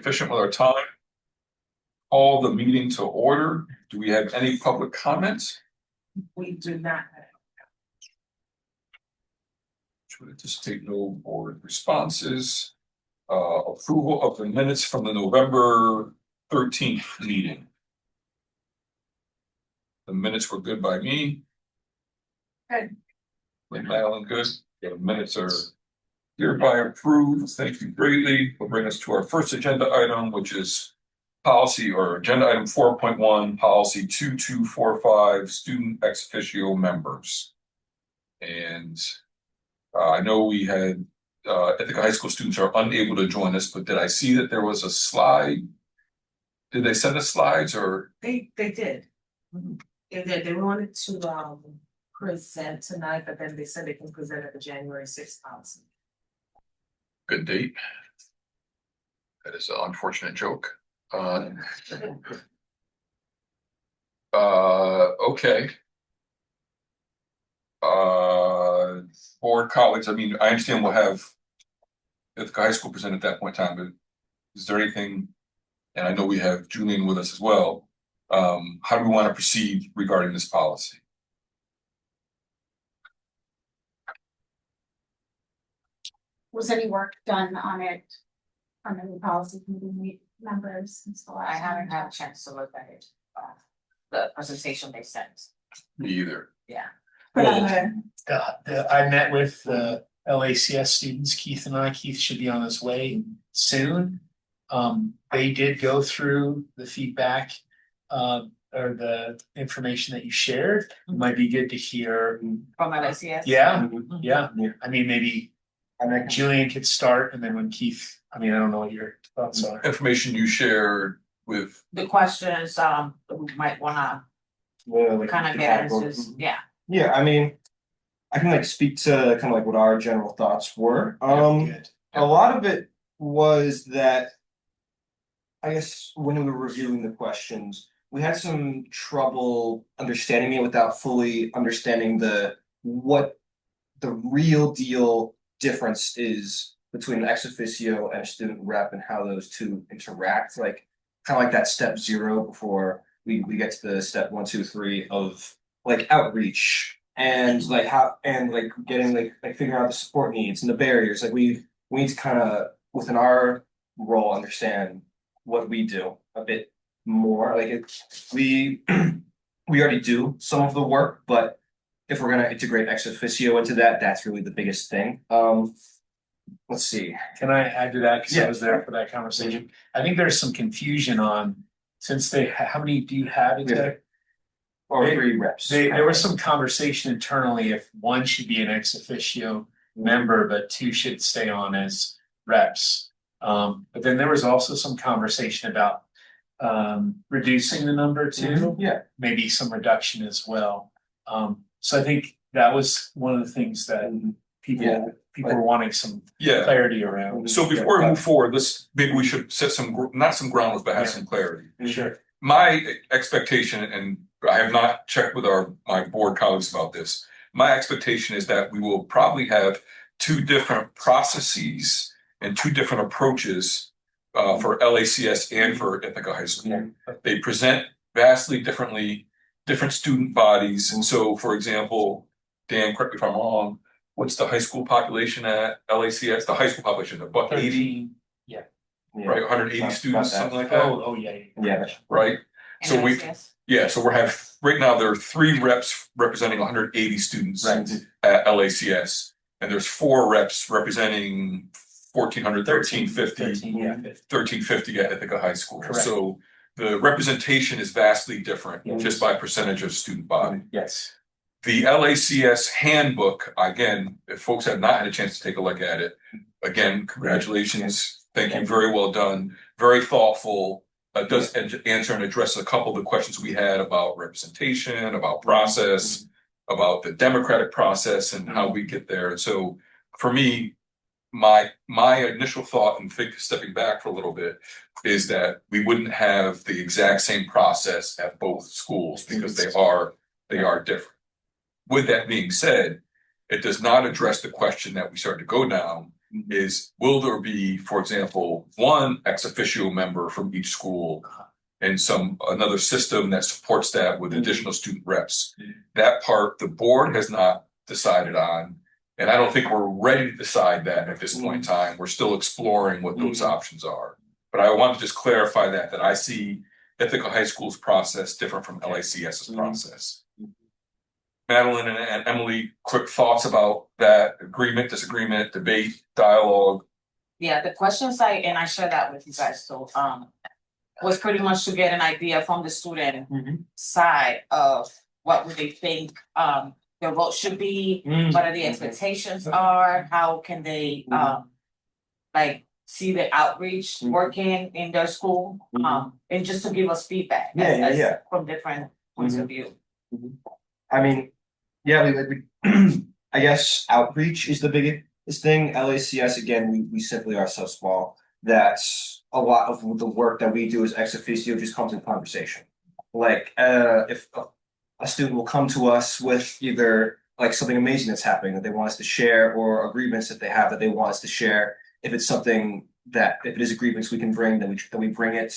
efficient with our time. Call the meeting to order. Do we have any public comments? We do not. Should anticipate no board responses. Approval of the minutes from the November 13th meeting. The minutes were good by me. Good. Lynn Allen, good. The minutes are hereby approved. Thank you greatly. Will bring us to our first agenda item, which is policy or agenda item 4.1, policy 2245, student ex officio members. And I know we had Ithaca High School students are unable to join us, but did I see that there was a slide? Did they send us slides or? They did. They did. They wanted to present tonight, but then they said they can present at the January 6th policy. Good date. That is an unfortunate joke. Okay. Board colleagues, I mean, I understand we'll have Ithaca High School present at that point in time, but is there anything, and I know we have Julian with us as well, how do we want to proceed regarding this policy? Was any work done on it from any policy committee members? I haven't had a chance to look at it. The presentation they sent. Me either. Yeah. Well, I met with the LACS students, Keith and I. Keith should be on his way soon. They did go through the feedback or the information that you shared. It might be good to hear From LACS? Yeah. I mean, maybe Julian could start, and then when Keith, I mean, I don't know what your thoughts are. information you shared with. The questions, we might wanna kind of get answers, yeah. Yeah, I mean, I can like speak to kind of like what our general thoughts were. Good. A lot of it was that, I guess when we were reviewing the questions, we had some trouble understanding it without fully understanding what the real deal difference is between an ex officio and a student rep and how those two interact, like kind of like that step 0 before we get to the step 1, 2, 3 of like outreach and like how and like getting like figuring out the support needs and the barriers. Like we need to kind of within our role understand what we do a bit more. Like we already do some of the work, but if we're gonna integrate ex officio into that, that's really the biggest thing. Let's see. Can I add to that? Because Yeah. I was there for that conversation. I think there's some confusion on, since they, how many do you have in there? Or 3 reps. There was some conversation internally if one should be an ex officio member, but 2 should stay on as reps. But then there was also some conversation about reducing the number too. Yeah. Maybe some reduction as well. So I think that was one of the things that people were wanting some clarity around. So before we move forward, maybe we should set not some ground rules, but have some clarity. Sure. My expectation, and I have not checked with my board colleagues about this. My expectation is that we will probably have 2 different processes and 2 different approaches for LACS and for Ithaca High School. They present vastly differently, different student bodies. And so, for example, Dan, correct me if I'm wrong, what's the high school population at LACS? The high school population, about 80? Right, 180 students, something like that. Oh, yeah. Yeah. Right. So And we, LACS? so we're right now there are 3 reps representing 180 students Right. at LACS, and there's 4 reps representing 1,400, 1,350 at Ithaca High School. Correct. So the representation is vastly different Yes. just by percentage of student body. Yes. The LACS handbook, again, if folks have not had a chance to take a look at it, again, congratulations. Thank you. Very well done. Very thoughtful. Does answer and address a couple of the questions we had about representation, about process, about the democratic process and how we get there. And so for me, my initial thought, and stepping back for a little bit, is that we wouldn't have the exact same process at both schools because they are different. With that being said, it does not address the question that we started to go down is, will there be, for example, one ex officio member from each school? And another system that supports that with additional student reps. That part, the board has not decided on. And I don't think we're ready to decide that at this point in time. We're still exploring what those options are. But I want to just clarify that I see Ithaca High School's process different from LACS's process. Madeline and Emily, quick thoughts about that agreement, disagreement, debate, dialogue. Yeah, the questions I share that with you guys too, was pretty much to get an idea from the student side of what would they think, their vote should be, what are the expectations are, how can they, like, see the outreach working in their school, and just to give us feedback. From different points of view. I mean, yeah, we I guess outreach is the biggest thing. LACS, again, we simply are so small that a lot of the work that we do as ex officio just comes in conversation. Like, if a student will come to us with either like something amazing that's happening that they want us to share, or a grievance that they have that they want us to share. If it's something that, if it is a grievance we can bring, then we bring it.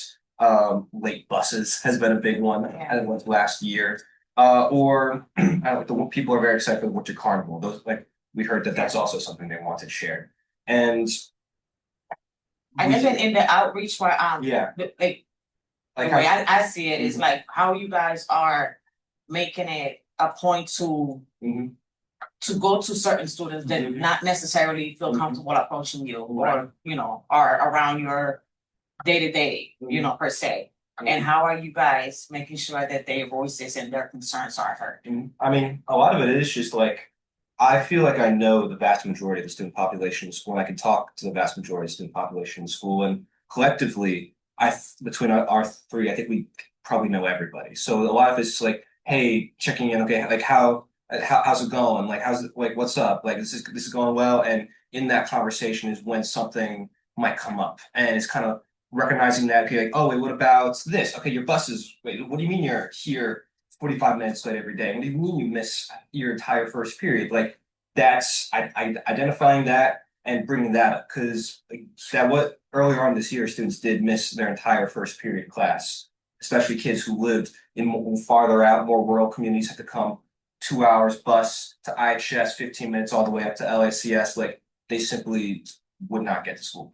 Late buses has been a big one. I think it last year. Or the people are very excited for the Winter Carnival. Those, like, we heard that that's also something they wanted shared. And even in the outreach where the way I see it is like how you guys are making it a point to go to certain students that not necessarily feel comfortable approaching you, or are around your day-to-day, per se. And how are you guys making sure that their voices and their concerns are heard? I mean, a lot of it is just like, I feel like I know the vast majority of the student population in school, and I can talk to the vast majority of the student population in school, and collectively, between our three, I think we probably know everybody. So a lot of it's like, hey, checking in, okay, like how's it going? Like, how's it, like, what's up? Like, this is going well. And in that conversation is when something might come up, and it's kind of recognizing that, okay, like, oh, wait, what about this? Okay, your bus is, wait, what do you mean you're here 45 minutes late every day? What do you mean you miss your entire first period? Like, that's identifying that and bringing that up, because what earlier on this year, students did miss their entire first period class, especially kids who lived in farther out, more rural communities, had to come 2 hours bus to IHS, 15 minutes all the way up to LACS. Like, they simply would not get to school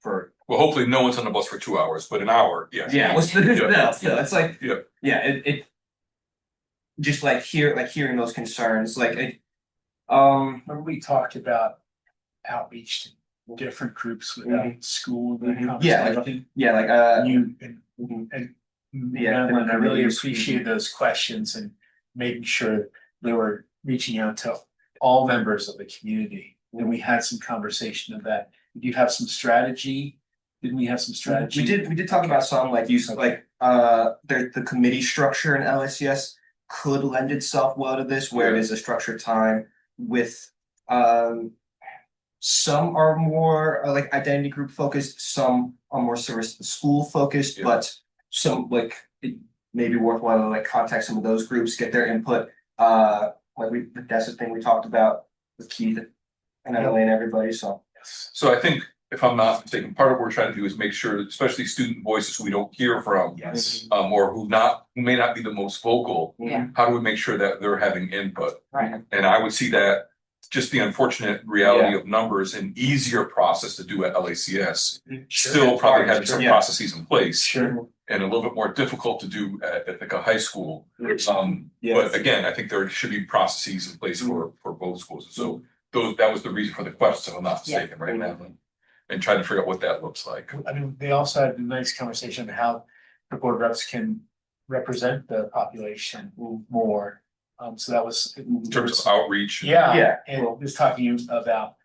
for. Well, hopefully no one's on the bus for 2 hours, but an hour, yes. Yeah, what's the still, it's like, yeah, it just like hearing those concerns, like Remember we talked about outreach to different groups within school and conversation. And I really appreciated those questions and making sure they were reaching out to all members of the community. And we had some conversation of that. Did you have some strategy? Didn't we have some strategy? We did talk about some, like, use like the committee structure in LACS could lend itself well to this, where it is a structured time with some are more like identity group focused, some are more service school focused, but some, like, it may be worthwhile to like contact some of those groups, get their input. That's the thing we talked about with Keith and Emily and everybody. So I think, if I'm not mistaken, part of what we're trying to do is make sure that especially student voices who we don't hear from, or who may not be the most vocal, how do we make sure that they're having input? Right. And I would see that just the unfortunate reality of numbers, an easier process to do at LACS, still probably having some processes in place, and a little bit more difficult to do at Ithaca High School. But again, I think there should be processes in place for both schools. So that was the reason for the question, if I'm not mistaken, right now. And trying to figure out what that looks like. I mean, they also had a nice conversation on how the board reps can represent the population more. So that was In terms of outreach. And was talking about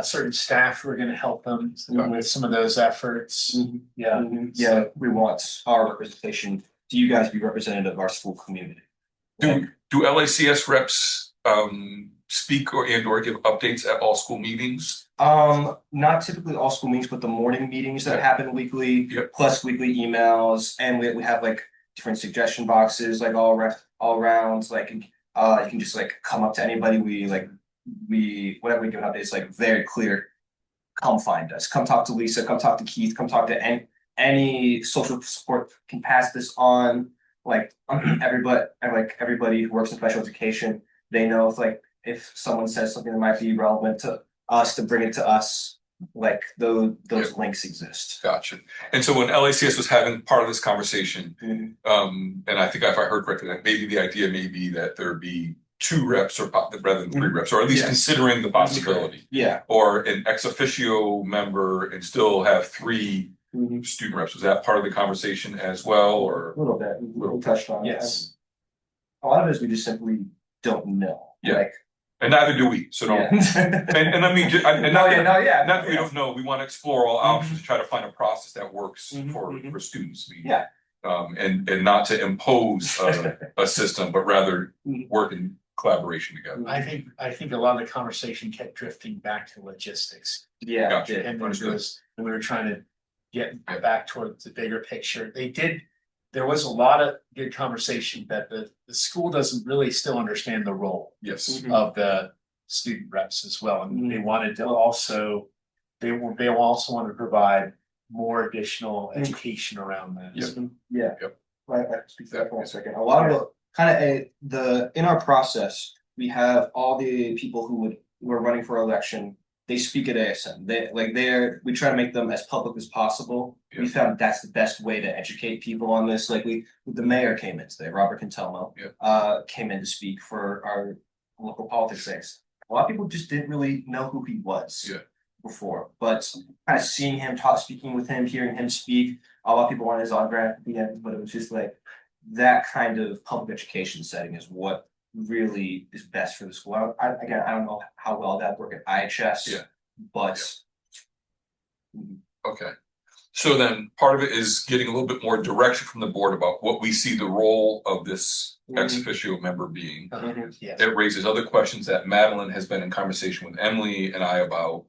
certain staff who are going to help them with some of those efforts. We want our representation to you guys to be representative of our school community. Do LACS reps speak or give updates at all school meetings? Not typically all school meetings, but the morning meetings that happen weekly, plus weekly emails, and we have like different suggestion boxes, like all around. Like, you can just like come up to anybody. Whatever we give an update, it's like very clear come find us, come talk to Lisa, come talk to Keith, come talk to any social support can pass this on. Like everybody who works in special education, they know if someone says something that might be relevant to us, to bring it to us. Like those links exist. Gotcha. And so when LACS was having part of this conversation, and I think if I heard correctly, that maybe the idea may be that there be 2 reps or rather than 3 reps, or at least considering the possibility. Yeah. Or an ex officio member and still have 3 student reps. Was that part of the conversation as well, or A little bit. We touched on it. Yes. A lot of it is we just simply don't know. Yeah. Like, and neither do we. So don't. And I mean, and not that we don't know. We want to explore all options to try to find a process that works for students. Yeah. And not to impose a system, but rather work in collaboration together. I think a lot of the conversation kept drifting back to logistics. Yeah. Gotcha. And Understood. we were trying to get back towards the bigger picture. There was a lot of good conversation that the school doesn't really still understand the role Yes. of the student reps as well. And they wanted to also, they also want to provide more additional education around that. Yeah. Yep. I can speak to that for a second. A lot of in our process, we have all the people who are running for election. They speak at ASM. We try to make them as public as possible. Yeah. We found that's the best way to educate people on this. Like the mayor came in today, Robert Cantelmo, came in to speak for our local politics things. A lot of people just didn't really know who he was before, but kind of seeing him speaking with him, hearing him speak, a lot of people wanted his autograph at the end, but it was just like that kind of public education setting is what really is best for the school. I don't know how well that work at IHS, but Okay. So then part of it is getting a little bit more direction from the board about what we see the role of this ex officio member being. Yes. It raises other questions that Madeline has been in conversation with Emily and I about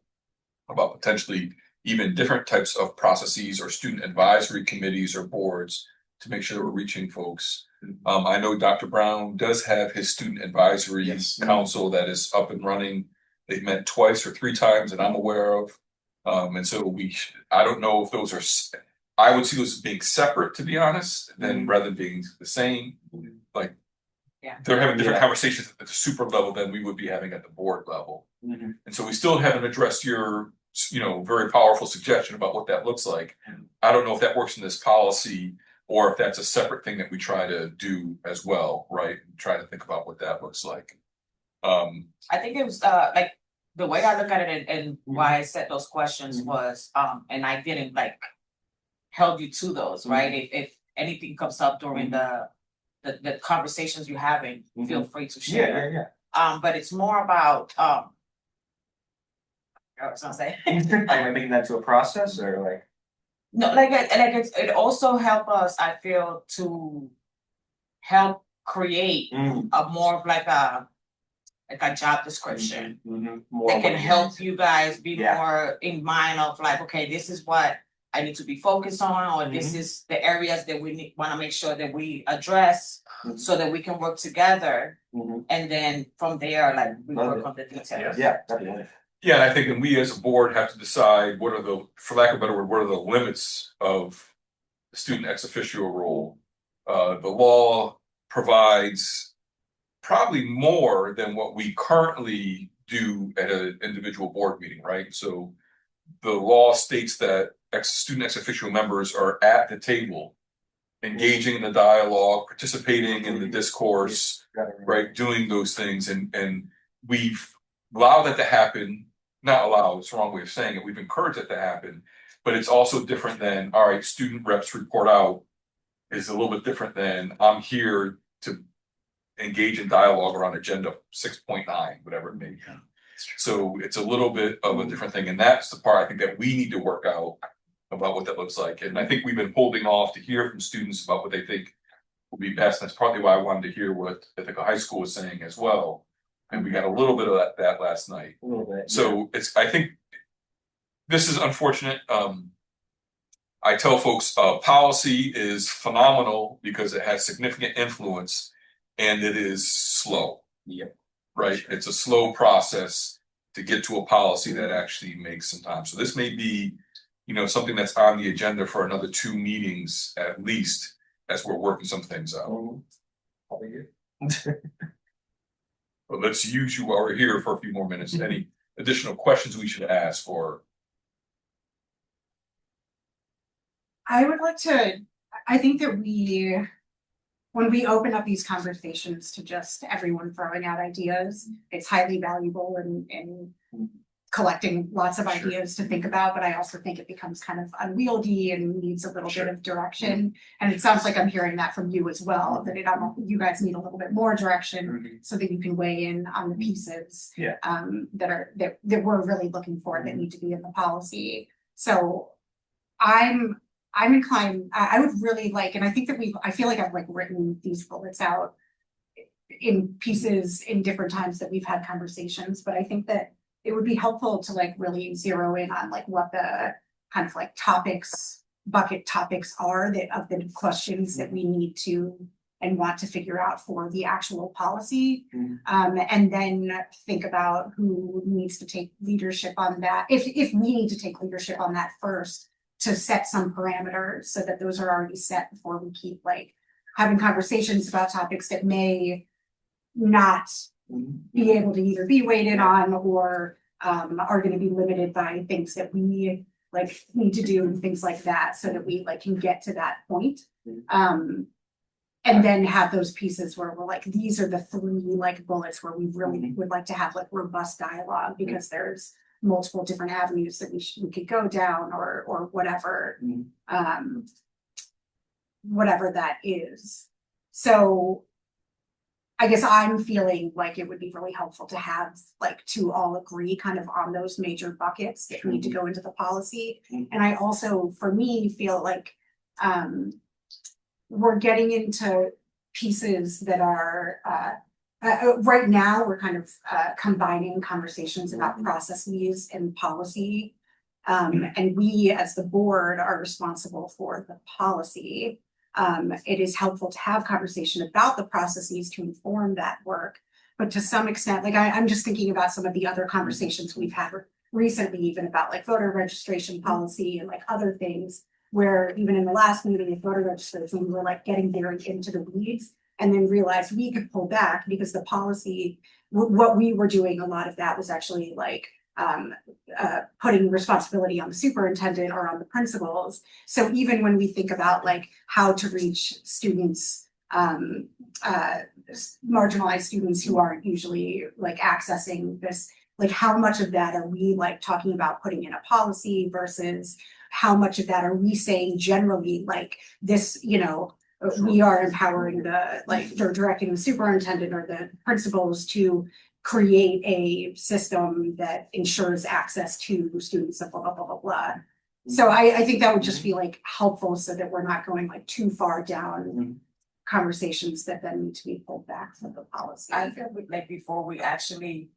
potentially even different types of processes or student advisory committees or boards to make sure that we're reaching folks. I know Dr. Brown does have his student advisory council that is up and running. They've met twice or 3 times that I'm aware of. And so I don't know if those are, I would see those as being separate, to be honest, than rather than being the same. Like, they're having different conversations at the super level than we would be having at the board level. And so we still haven't addressed your, very powerful suggestion about what that looks like. I don't know if that works in this policy or if that's a separate thing that we try to do as well, right? Try to think about what that looks like. I think it was like the way I look at it and why I said those questions was and I didn't held you to those, right? If anything comes up during the conversations you're having, feel free to share. But it's more about I was gonna say. am I making that to a process or like? No, it also help us, I feel, to help create a more of like a job description that can help you guys be more in mind of like, okay, this is what I need to be focused on, or this is the areas that we want to make sure that we address so that we can work together. And then from there, like we work on the details. Yeah, definitely. Yeah, and I think that we as a board have to decide what are the, for lack of a better word, what are the limits of the student ex officio role. The law provides probably more than what we currently do at an individual board meeting, right? So the law states that student ex officio members are at the table, engaging in the dialogue, participating in the discourse, right? Doing those things, and we've allowed that to happen. Not allow, it's the wrong way of saying it. We've encouraged it to happen, but it's also different than, all right, student reps report out is a little bit different than I'm here to engage in dialogue around agenda 6.9, whatever it may be. So it's a little bit of a different thing. And that's the part I think that we need to work out about what that looks like. And I think we've been holding off to hear from students about what they think will be best. And that's partly why I wanted to hear what I think a high school is saying as well. And we got a little bit of that last night. A little bit. So I think this is unfortunate. I tell folks policy is phenomenal because it has significant influence and it is slow. Yep. Right. It's a slow process to get to a policy that actually makes some time. So this may be, something that's on the agenda for another 2 meetings at least, as we're working some things out. But let's use you while we're here for a few more minutes. Any additional questions we should ask, or? I would like to, I think that when we open up these conversations to just everyone throwing out ideas, it's highly valuable in collecting lots of Sure. ideas to think about, but I also think it becomes kind of unwieldy and needs a little Sure. bit of direction. And it sounds like I'm hearing that from you as well, that you guys need a little bit more direction so that you can weigh in on the pieces Yeah. that we're really looking for that need to be in the policy. So I'm inclined, I would really like, and I think that I feel like I've like written these bullets out in pieces in different times that we've had conversations, but I think that it would be helpful to like really zero in on like what the kind of like bucket topics are of the questions that we need to and want to figure out for the actual policy. And then think about who needs to take leadership on that. If we need to take leadership on that first, to set some parameters so that those are already set before we keep like having conversations about topics that may not be able to either be weighed in on or are going to be limited by things that we like need to do and things like that, so that we like can get to that point. And then have those pieces where we're like, these are the 3 like bullets where we really would like to have like robust dialogue, because there's multiple different avenues that we could go down or whatever, whatever that is. So I guess I'm feeling like it would be really helpful to have like to all agree kind of on those major buckets that need to go into the policy. And I also, for me, feel like we're getting into pieces that are right now we're kind of combining conversations about processes and policy. And we as the board are responsible for the policy. It is helpful to have conversation about the processes to inform that work. But to some extent, like I'm just thinking about some of the other conversations we've had recently, even about like voter registration policy and like other things, where even in the last meeting of voter registration, we were like getting very into the weeds, and then realized we could pull back because the policy, what we were doing, a lot of that was actually like putting responsibility on the superintendent or on the principals. So even when we think about like how to reach students, marginalized students who aren't usually like accessing this, like how much of that are we like talking about putting in a policy versus how much of that are we saying generally like this, we are empowering they're directing the superintendent or the principals to create a system that ensures access to students, blah, blah, blah, blah, blah. So I think that would just be like helpful so that we're not going like too far down conversations that then need to be pulled back from the policy. I feel like before we actually,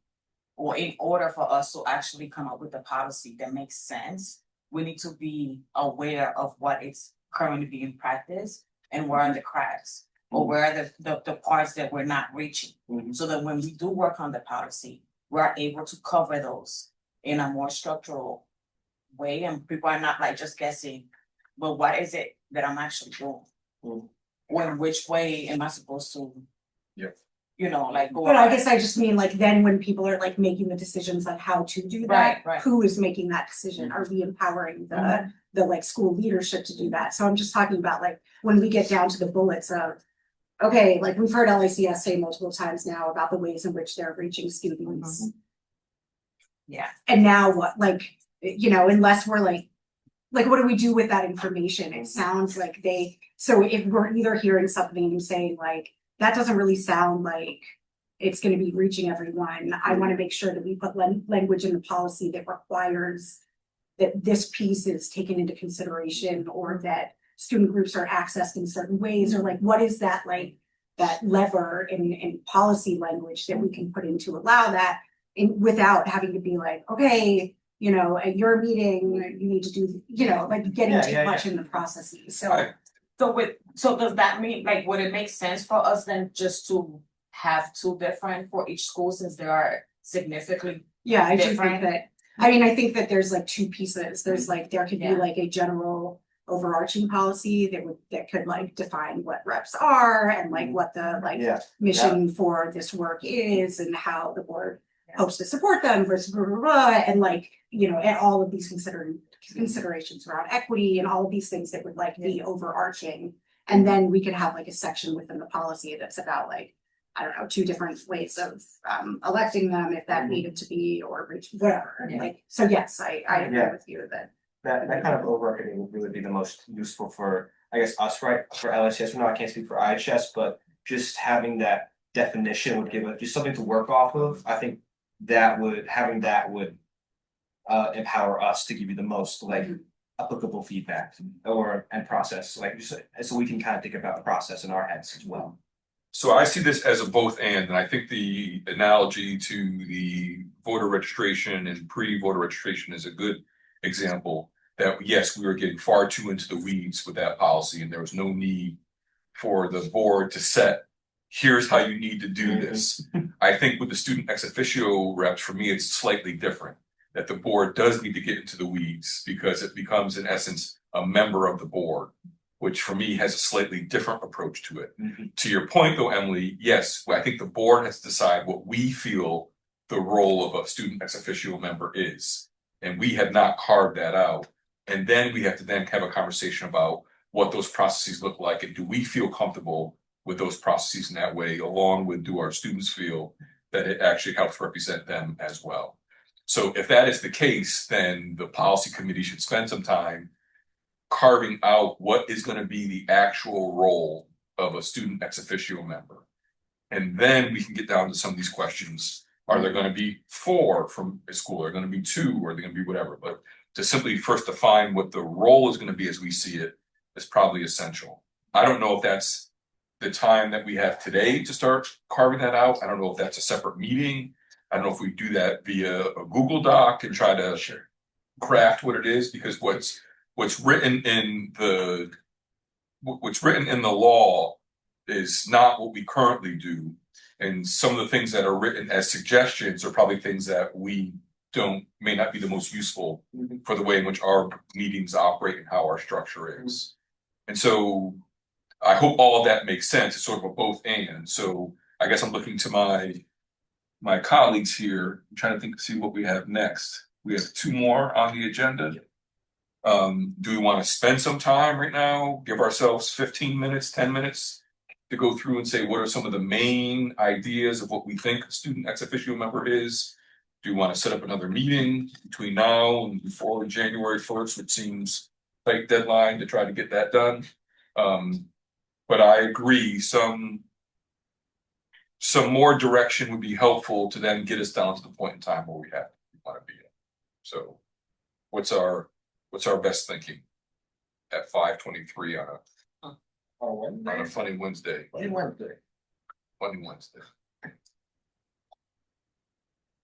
or in order for us to actually come up with a policy that makes sense, we need to be aware of what is currently being practiced and where are the cracks, or where are the parts that we're not reaching. So that when we do work on the policy, we're able to cover those in a more structural way, and people are not like just guessing, well, what is it that I'm actually doing? Or in which way am I supposed to, like go But I about guess I just mean like then when people are like making the decisions on how to do that, Right. who is making that decision? Are we empowering the like school leadership to do that? So I'm just talking about like when we get down to the bullets of, okay, like we've heard LACS say multiple times now about the ways in which they're reaching students. Yeah. And now what, like, unless we're like what do we do with that information? It sounds like so if we're either hearing something and saying like, that doesn't really sound like it's going to be reaching everyone. I want to make sure that we put language in the policy that requires that this piece is taken into consideration, or that student groups are accessed in certain ways, or like, what is that like that lever in policy language that we can put in to allow that without having to be like, okay, at your meeting, you need to do, like getting too much in the processes. So does that mean, like, would it make sense for us then just to have 2 different for each school, since there are significantly Yeah, I do think different. that, I mean, I think that there's like two pieces. There's like, there could be Yeah. like a general overarching policy that could like define what reps are and like what the like Yeah. mission for this work is and how the board hopes to support them versus blah, blah, blah, and like, you know, and all of these considerations around equity and all of these things that would like be overarching. And then we could have like a section within the policy that's about like, I don't know, two different ways of electing them if that needed to be, or whatever. Yeah. Like, so yes, I agree Yeah. with you that. That kind of overarching would really be the most useful for, I guess, us, right, for LSCS, no, I can't speak for IHS, but just having that definition would give us just something to work off of. I think having that would empower us to give you the most like applicable feedback and process, like so we can kind of think about the process in our heads as well. So I see this as a both and I think the analogy to the voter registration and pre-voter registration is a good example that yes, we were getting far too into the weeds with that policy and there was no need for the board to set, here's how you need to do this. I think with the student ex officio reps, for me, it's slightly different, that the board does need to get into the weeds because it becomes in essence a member of the board, which for me has a slightly different approach to it. To your point though, Emily, yes, I think the board has to decide what we feel the role of a student ex officio member is. And we have not carved that out. And then we have to then have a conversation about what those processes look like and do we feel comfortable with those processes in that way, along with do our students feel that it actually helps represent them as well. So if that is the case, then the policy committee should spend some time carving out what is going to be the actual role of a student ex officio member. And then we can get down to some of these questions. Are there going to be 4 from a school? Are there going to be 2? Or are they going to be whatever? But to simply first define what the role is going to be as we see it is probably essential. I don't know if that's the time that we have today to start carving that out. I don't know if that's a separate meeting. I don't know if we do that via a Google Doc and try to craft what it is, because what's written in the law is not what we currently do. And some of the things that are written as suggestions are probably things that we may not be the most useful for the way in which our meetings operate and how our structure is. And so I hope all of that makes sense. It's sort of a both and. So I guess I'm looking to my colleagues here. I'm trying to think to see what we have next. We have 2 more on the agenda. Do we want to spend some time right now, give ourselves 15 minutes, 10 minutes to go through and say what are some of the main ideas of what we think a student ex officio member is? Do you want to set up another meeting between now and before January 1st, which seems like deadline to try to get that done? But I agree, some more direction would be helpful to then get us down to the point in time where we want to be in. So what's our best thinking at 5:23 on a funny Wednesday? Funny Wednesday.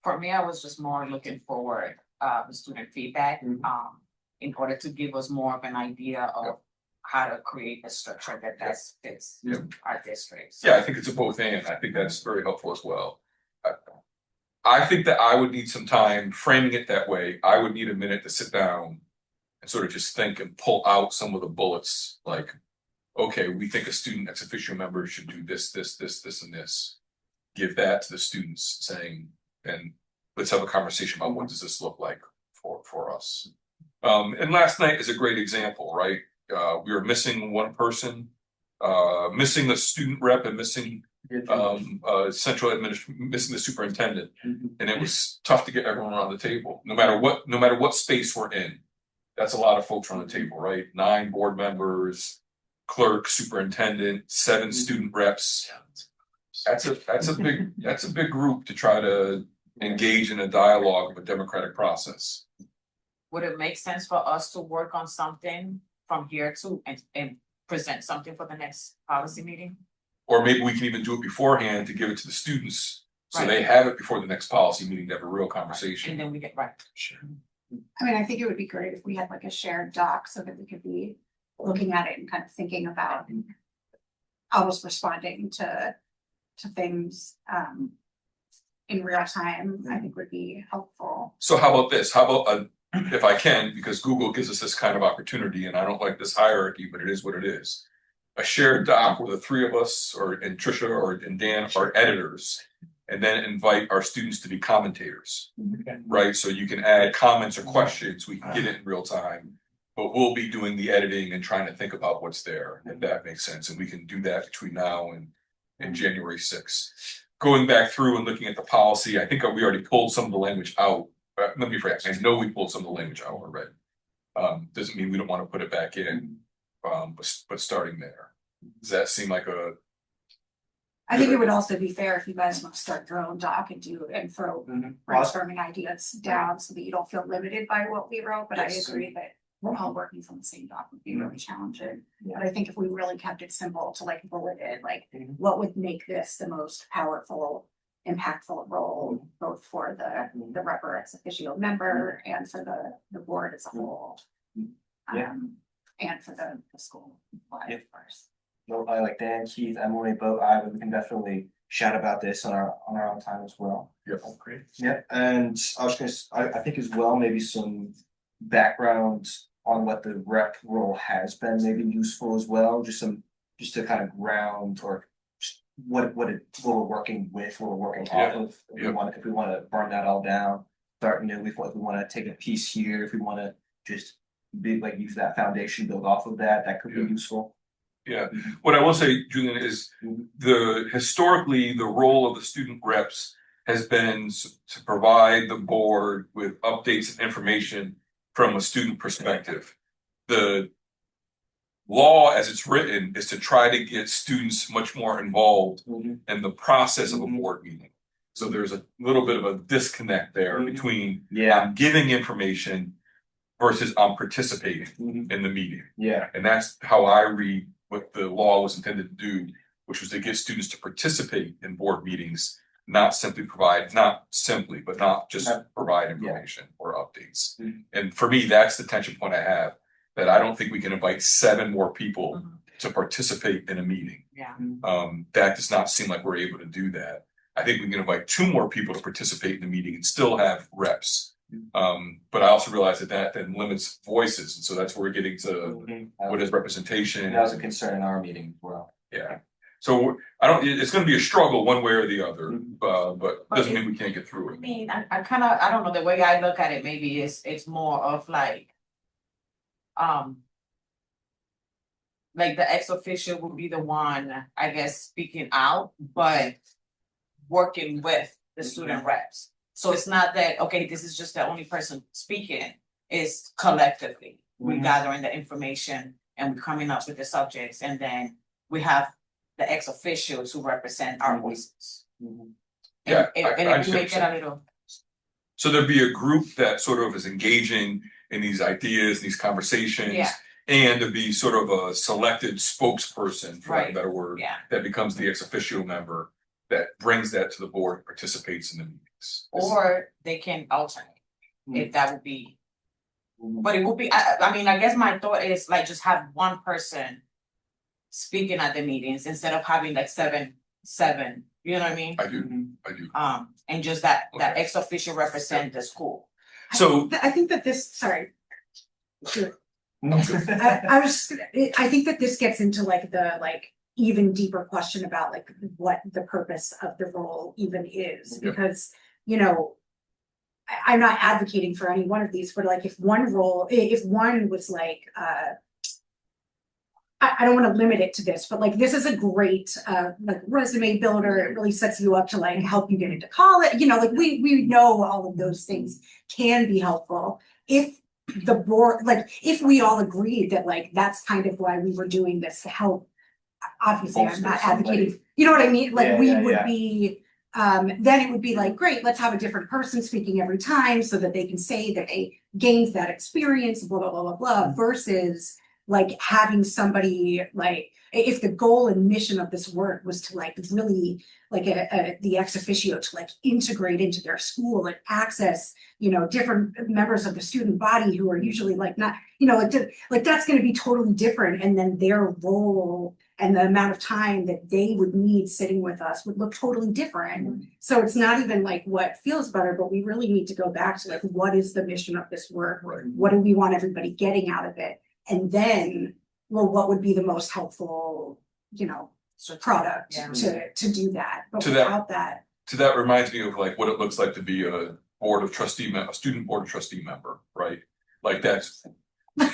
For me, I was just more looking forward, the student feedback, in order to give us more of an idea of how to create a structure that best fits our district. Yeah, I think it's a both and. I think that's very helpful as well. I think that I would need some time framing it that way. I would need a minute to sit down and sort of just think and pull out some of the bullets, like, okay, we think a student ex officio member should do this, and this. Give that to the students saying, and let's have a conversation about what does this look like for us. And last night is a great example, right? We were missing one person, missing a student rep and missing missing the superintendent. And it was tough to get everyone around the table, no matter what space we're in. That's a lot of folks around the table, right? 9 board members, clerk, superintendent, 7 student reps. That's a big group to try to engage in a dialogue of a democratic process. Would it make sense for us to work on something from here to and present something for the next policy meeting? Or maybe we can even do it beforehand to give it to the students, so Right. they have it before the next policy meeting to have a real conversation. And then we get right. Sure. I mean, I think it would be great if we had like a shared doc so that we could be looking at it and kind of thinking about almost responding to things in real time, I think would be helpful. So how about this? How about, if I can, because Google gives us this kind of opportunity, and I don't like this hierarchy, but it is what it is. A shared doc where the three of us, and Trisha and Dan are editors, and then invite our students to be commentators, right? So you can add comments or questions, we can get it in real time. But we'll be doing the editing and trying to think about what's there, if that makes sense, and we can do that between now and January 6th. Going back through and looking at the policy, I think we already pulled some of the language out. Let me phrase, I know we pulled some of the language out already. Doesn't mean we don't want to put it back in, but starting there. Does that seem like a? I think it would also be fair if you guys want to start your own doc and throw brainstorming ideas down so that you don't feel limited by what we wrote, but Yes. I agree that we're all working from the same doc would be really challenging. But I think if we really kept it simple to like bullet it, like what would make this the most powerful, impactful role, both for the rep or ex officio member and for the board as a whole. Yeah. And for the school, of course. No, I like Dan, Keith, Emily, both, I, we can definitely chat about this on our own time as well. Yep, great. Yeah, and I was I think as well, maybe some background on what the rep role has been, maybe useful as well, just to kind of ground or what we're working with, what we're working off of. If we want to burn that all down, start new, if we want to take a piece here, if we want to just use that foundation, build off of that could be useful. Yeah, what I will say, Julian, is historically, the role of the student reps has been to provide the board with updates and information from a student perspective. The law, as it's written, is to try to get students much more involved in the process of a board meeting. So there's a little bit of a disconnect there between I'm giving information versus I'm participating in the meeting. Yeah. And that's how I read what the law was intended to do, which was to get students to participate in board meetings, not just provide information or updates. And for me, that's the tension point I have, that I don't think we can invite 7 more people to participate in a meeting. Yeah. That does not seem like we're able to do that. I think we can invite 2 more people to participate in the meeting and still have reps. But I also realize that then limits voices, and so that's where we're getting to what is representation. That was a concern in our meeting as well. Yeah. So it's going to be a struggle one way or the other, but doesn't mean we can't get through I it. mean, I kind of, I don't know, the way I look at it, maybe it's more of like the ex officio will be the one, I guess, speaking out, but working with the student reps. So it's not that, okay, this is just the only person speaking, it's collectively. We're gathering the information and we're coming up with the subjects, and then we have the ex officials who represent our voices. Yeah, And I it make it understand. a little. So there'd be a group that sort of is engaging in these ideas, these conversations. Yeah. And to be sort of a selected spokesperson, for lack of a better word, Yeah. that becomes the ex officio member that brings that to the board and participates in the meetings. Or they can alternate, if that would be. But it would be, I mean, I guess my thought is like just have one person speaking at the meetings instead of having like seven, you know what I mean? I do. And just that Okay. ex officio represent the school. So I think that this, sorry. I I think that this gets into like the even deeper question about like what the purpose of the role even is, because, you know, I'm not advocating for any one of these, but like if one was like, I don't want to limit it to this, but like this is a great like resume builder. It really sets you up to like help you get into college. You know, like we know all of those things can be helpful if the board, like if we all agreed that like that's kind of why we were doing this to help. Obviously, I'm not advocating, you know what I mean? Like we would be, then it would be like, great, let's have a different person speaking every time so that they can say that they gained that experience, blah, blah, blah, blah, blah, versus like having somebody like, if the goal and mission of this work was to like really like the ex officio to like integrate into their school and access, you know, different members of the student body who are usually like not, you know, like that's going to be totally different. And then their role and the amount of time that they would need sitting with us would look totally different. So it's not even like what feels better, but we really need to go back to like, what is the mission of this work? Right. What do we want everybody getting out of it? And then, well, what would be the most helpful, product Yeah. to do that? But To that- without that, So that reminds me of like what it looks like to be a student board of trustee member, right? Like that's, but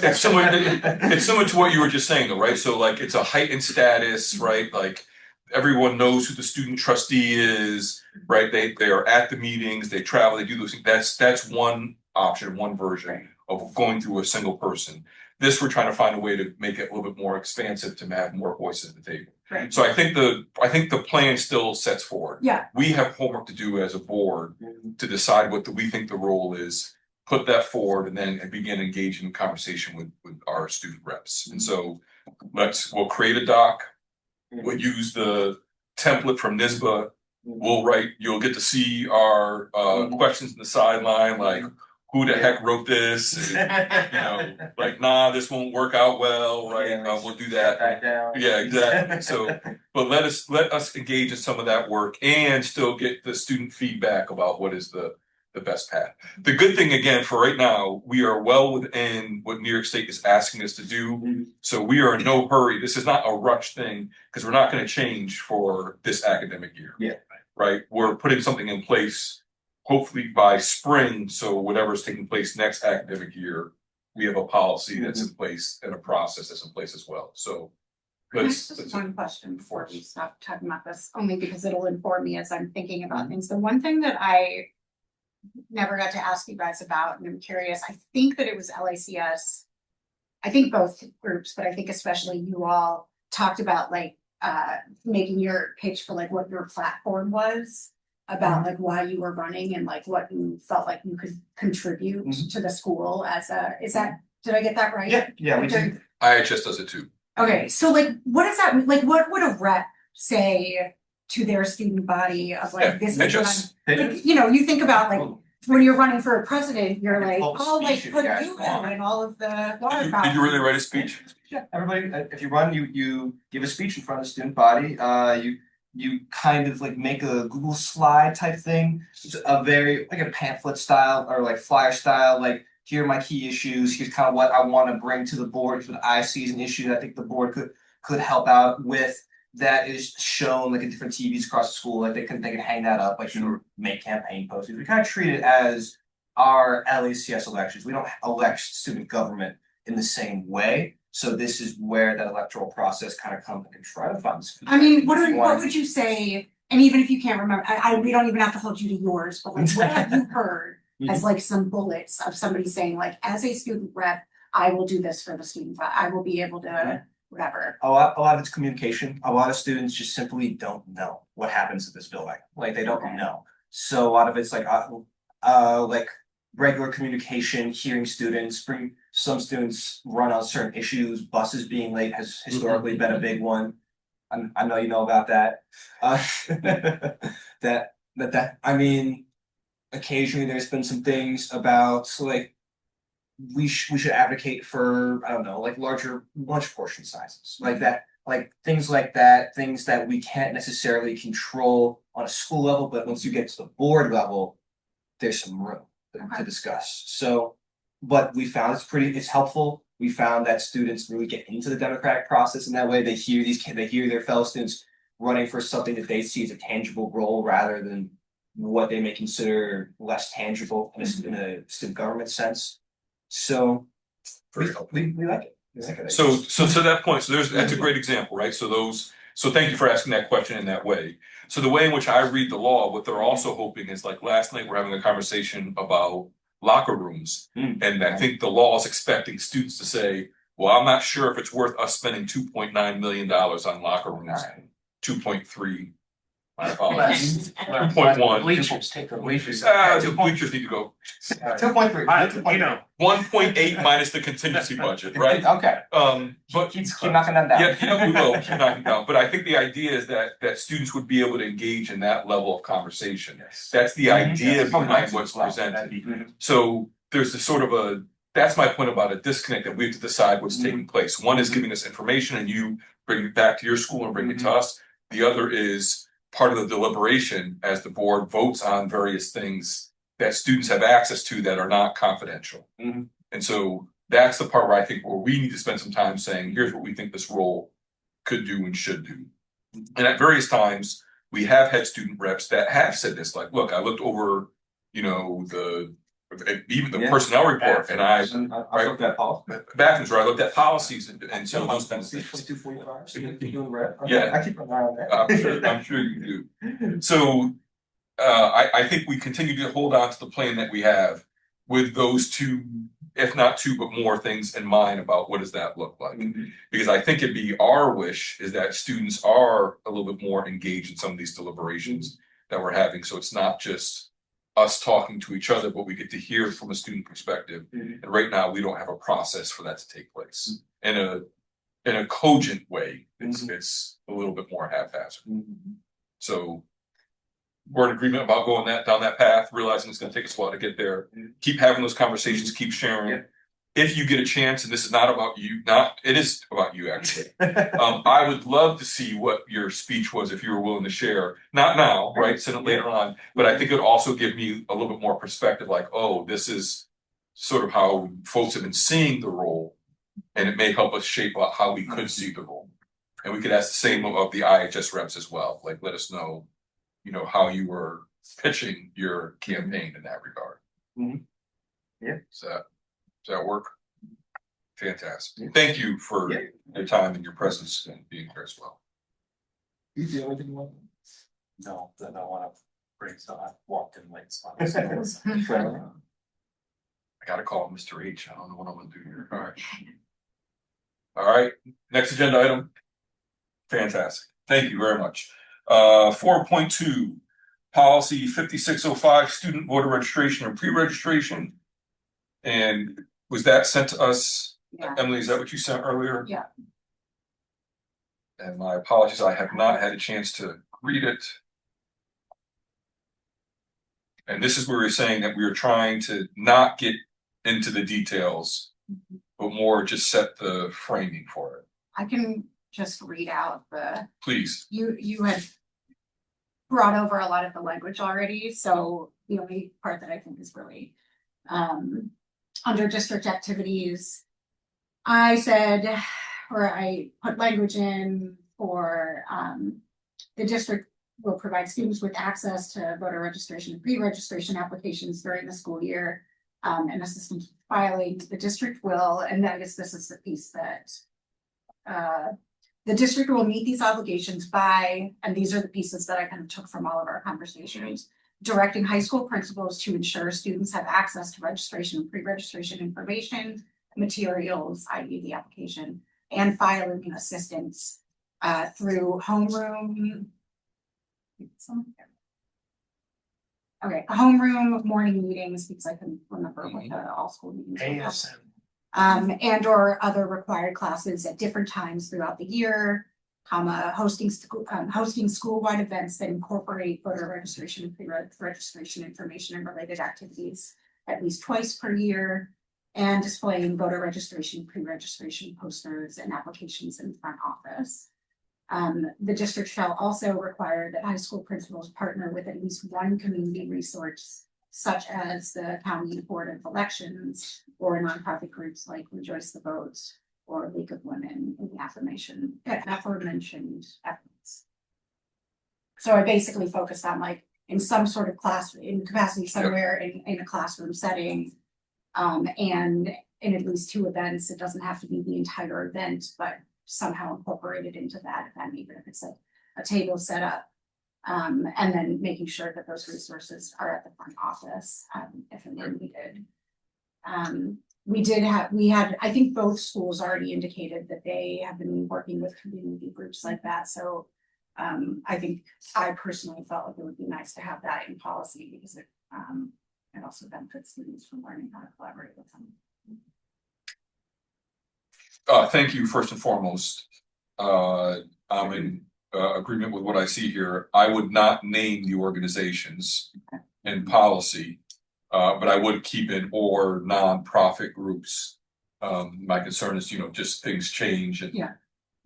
it's similar to what you were just saying though, right? So like it's a heightened status, right? Like everyone knows who the student trustee is, right? They are at the meetings, they travel, they do those things. That's one option, one version of going through a single person. This, we're trying to find a way to make it a little bit more expansive to have more voices at the table. Right. So I think the plan still sets forward. yeah, We have homework to do as a board to decide what we think the role is, put that forward, and then begin engaging in conversation with our student reps. And so we'll create a doc, we'll use the template from NISBA, you'll get to see our questions in the sideline, like who the heck wrote this? And, like, nah, this won't work out well, right? We'll do that. Yeah, exactly. So, but let us engage in some of that work and still get the student feedback about what is the best path. The good thing, again, for right now, we are well within what New York State is asking us to do. So we are in no hurry. This is not a rush thing because we're not going to change for this academic year. Yeah. Right. We're putting something in place, hopefully by spring. So whatever's taking place next academic year, we have a policy that's in place and a process that's in place as well. So just one question before we stop talking about this, only because it'll inform me as I'm thinking about things. The one thing that I never got to ask you guys about, and I'm curious, I think that it was LACS. I think both groups, but I think especially you all talked about like making your pitch for like what your platform was about, like why you were running and like what you felt like you could contribute to the school did I get that right? Yeah, we do. IHS does it too. Okay, so like what does that mean? Like what would a rep say to their student body of like this is what I'm, like, you think about like when you're running for a president, you're like, oh, like put you and all of the water Did you really write a speech? Yeah, everybody, if you run, you give a speech in front of the student body. You kind of like make a Google slide type thing. It's a very like a pamphlet style or like flyer style. Like here are my key issues. Here's kind of what I want to bring to the board. What I see as an issue that I think the board could help out with. That is shown like in different TVs across the school. Like they can hang that up. Like make campaign posters. We kind of treat it as our LACS elections. We don't elect student government in the same way. So this is where that electoral process kind of comes and try to find. I mean, what would you say? And even if you can't remember, we don't even have to hold you to yours. But like, what have you heard as like some bullets of somebody saying like, as a student rep, I will do this for the student. I will be able to. Whatever. A lot of it's communication. A lot of students just simply don't know what happens at this building. Like they don't know. So a lot of it's like regular communication, hearing students, some students run on certain issues. Buses being late has historically been a big one. I know you know about that. I mean, occasionally there's been some things about like we should advocate for, I don't know, like larger lunch portion sizes, like that, like things that we can't necessarily control on a school level, but once you get to the board level, there's some room to discuss. So, but we found it's helpful. We found that students really get into the democratic process in that way. They hear their fellow students running for something that they see as a tangible role rather than what they may consider less tangible in a student government sense. So we like it. So to that point, that's a great example, right? So thank you for asking that question in that way. So the way in which I read the law, what they're also hoping is like last night we're having a conversation about locker rooms. And I think the law is expecting students to say, well, I'm not sure if it's worth us spending $2.9 million on locker rooms. 2.3. My apologies. 2.1. Bleachers, take the bleachers. The bleachers need to go. 2.3. 1.8 minus the contingency budget, right? Okay. But keep knocking that down. Yeah, we will keep knocking down. But I think the idea is that students would be able to engage in that level of conversation. That's the idea behind what's presented. So there's a sort of that's my point about a disconnect, that we have to decide what's taking place. One is giving us information and you bring it back to your school and bring it to us. The other is part of the deliberation as the board votes on various things that students have access to that are not confidential. And so that's the part where I think where we need to spend some time saying, here's what we think this role could do and should do. And at various times, we have had student reps that have said this, like, look, I looked over, you know, even the personnel report, and I looked at policy. bathrooms, where I looked at policies and so those kinds of things. Yeah. I keep an eye on that. I'm sure you do. So I think we continue to hold on to the plan that we have with those two, if not two, but more things in mind about what does that look like. Because I think it'd be our wish is that students are a little bit more engaged in some of these deliberations that we're having. So it's not just us talking to each other, but we get to hear from a student perspective. And right now, we don't have a process for that to take place in a cogent way. It's a little bit more haphazard. So we're in agreement about going down that path, realizing it's going to take us a while to get there. Keep having those conversations, keep sharing. If you get a chance, and this is not about you, it is about you actually. I would love to see what your speech was if you were willing to share. Not now, right? Send it later on. But I think it would also give me a little bit more perspective, like, oh, this is sort of how folks have been seeing the role, and it may help us shape out how we could see the role. And we could ask the same of the IHS reps as well. Like, let us know, you know, how you were pitching your campaign in that regard. Does that work? Fantastic. Thank you for your time and your presence and being here as well. You do anything you want? No, then I wanna bring, so I walked in late. So I gotta call Mr. H. I don't know what I'm gonna do here. All right. All right, next agenda item. Fantastic. Thank you very much. 4.2, policy 5605, student voter registration and pre-registration. And was that sent to us? Yeah. Emily, is that what you sent earlier? Yeah. And my apologies, I have not had a chance to read it. And this is where we're saying that we were trying to not get into the details, but more just set the framing for it. I can just read out Please. you had brought over a lot of the language already, so the only part that I think is really under district activities, I said, or I put language in for the district will provide students with access to voter registration and pre-registration applications during the school year and assistance with filing. The district will, and I guess this is the piece that the district will meet these obligations by, and these are the pieces that I kind of took from all of our conversations, directing high school principals to ensure students have access to registration and pre-registration information, materials, i.e. the application, and filing assistance through homeroom. Okay, homeroom morning meetings, because I couldn't remember what the all school meetings were. ASM. And or other required classes at different times throughout the year, hosting school-wide events that incorporate voter registration and pre-registration information and related activities at least twice per year, and displaying voter registration, pre-registration posters and applications in the front office. The district shall also require that high school principals partner with at least one community resource, such as the County Board of Elections or nonprofit groups like Rejoice the Vote or League of Women in the aforementioned efforts. So I basically focused on like in some sort of class, in capacity somewhere in a classroom setting, and in at least two events. It doesn't have to be the entire event, but somehow incorporated into that event, even if it's a table set up. And then making sure that those resources are at the front office, if and when needed. We had, I think both schools already indicated that they have been working with community groups like that. So I think I personally felt like it would be nice to have that in policy because it also benefits students from learning how to collaborate with them. Thank you, first and foremost. I'm in agreement with what I see here. I would not name the organizations in policy. But I would keep in or nonprofit groups. My concern is, just things change and. Yeah.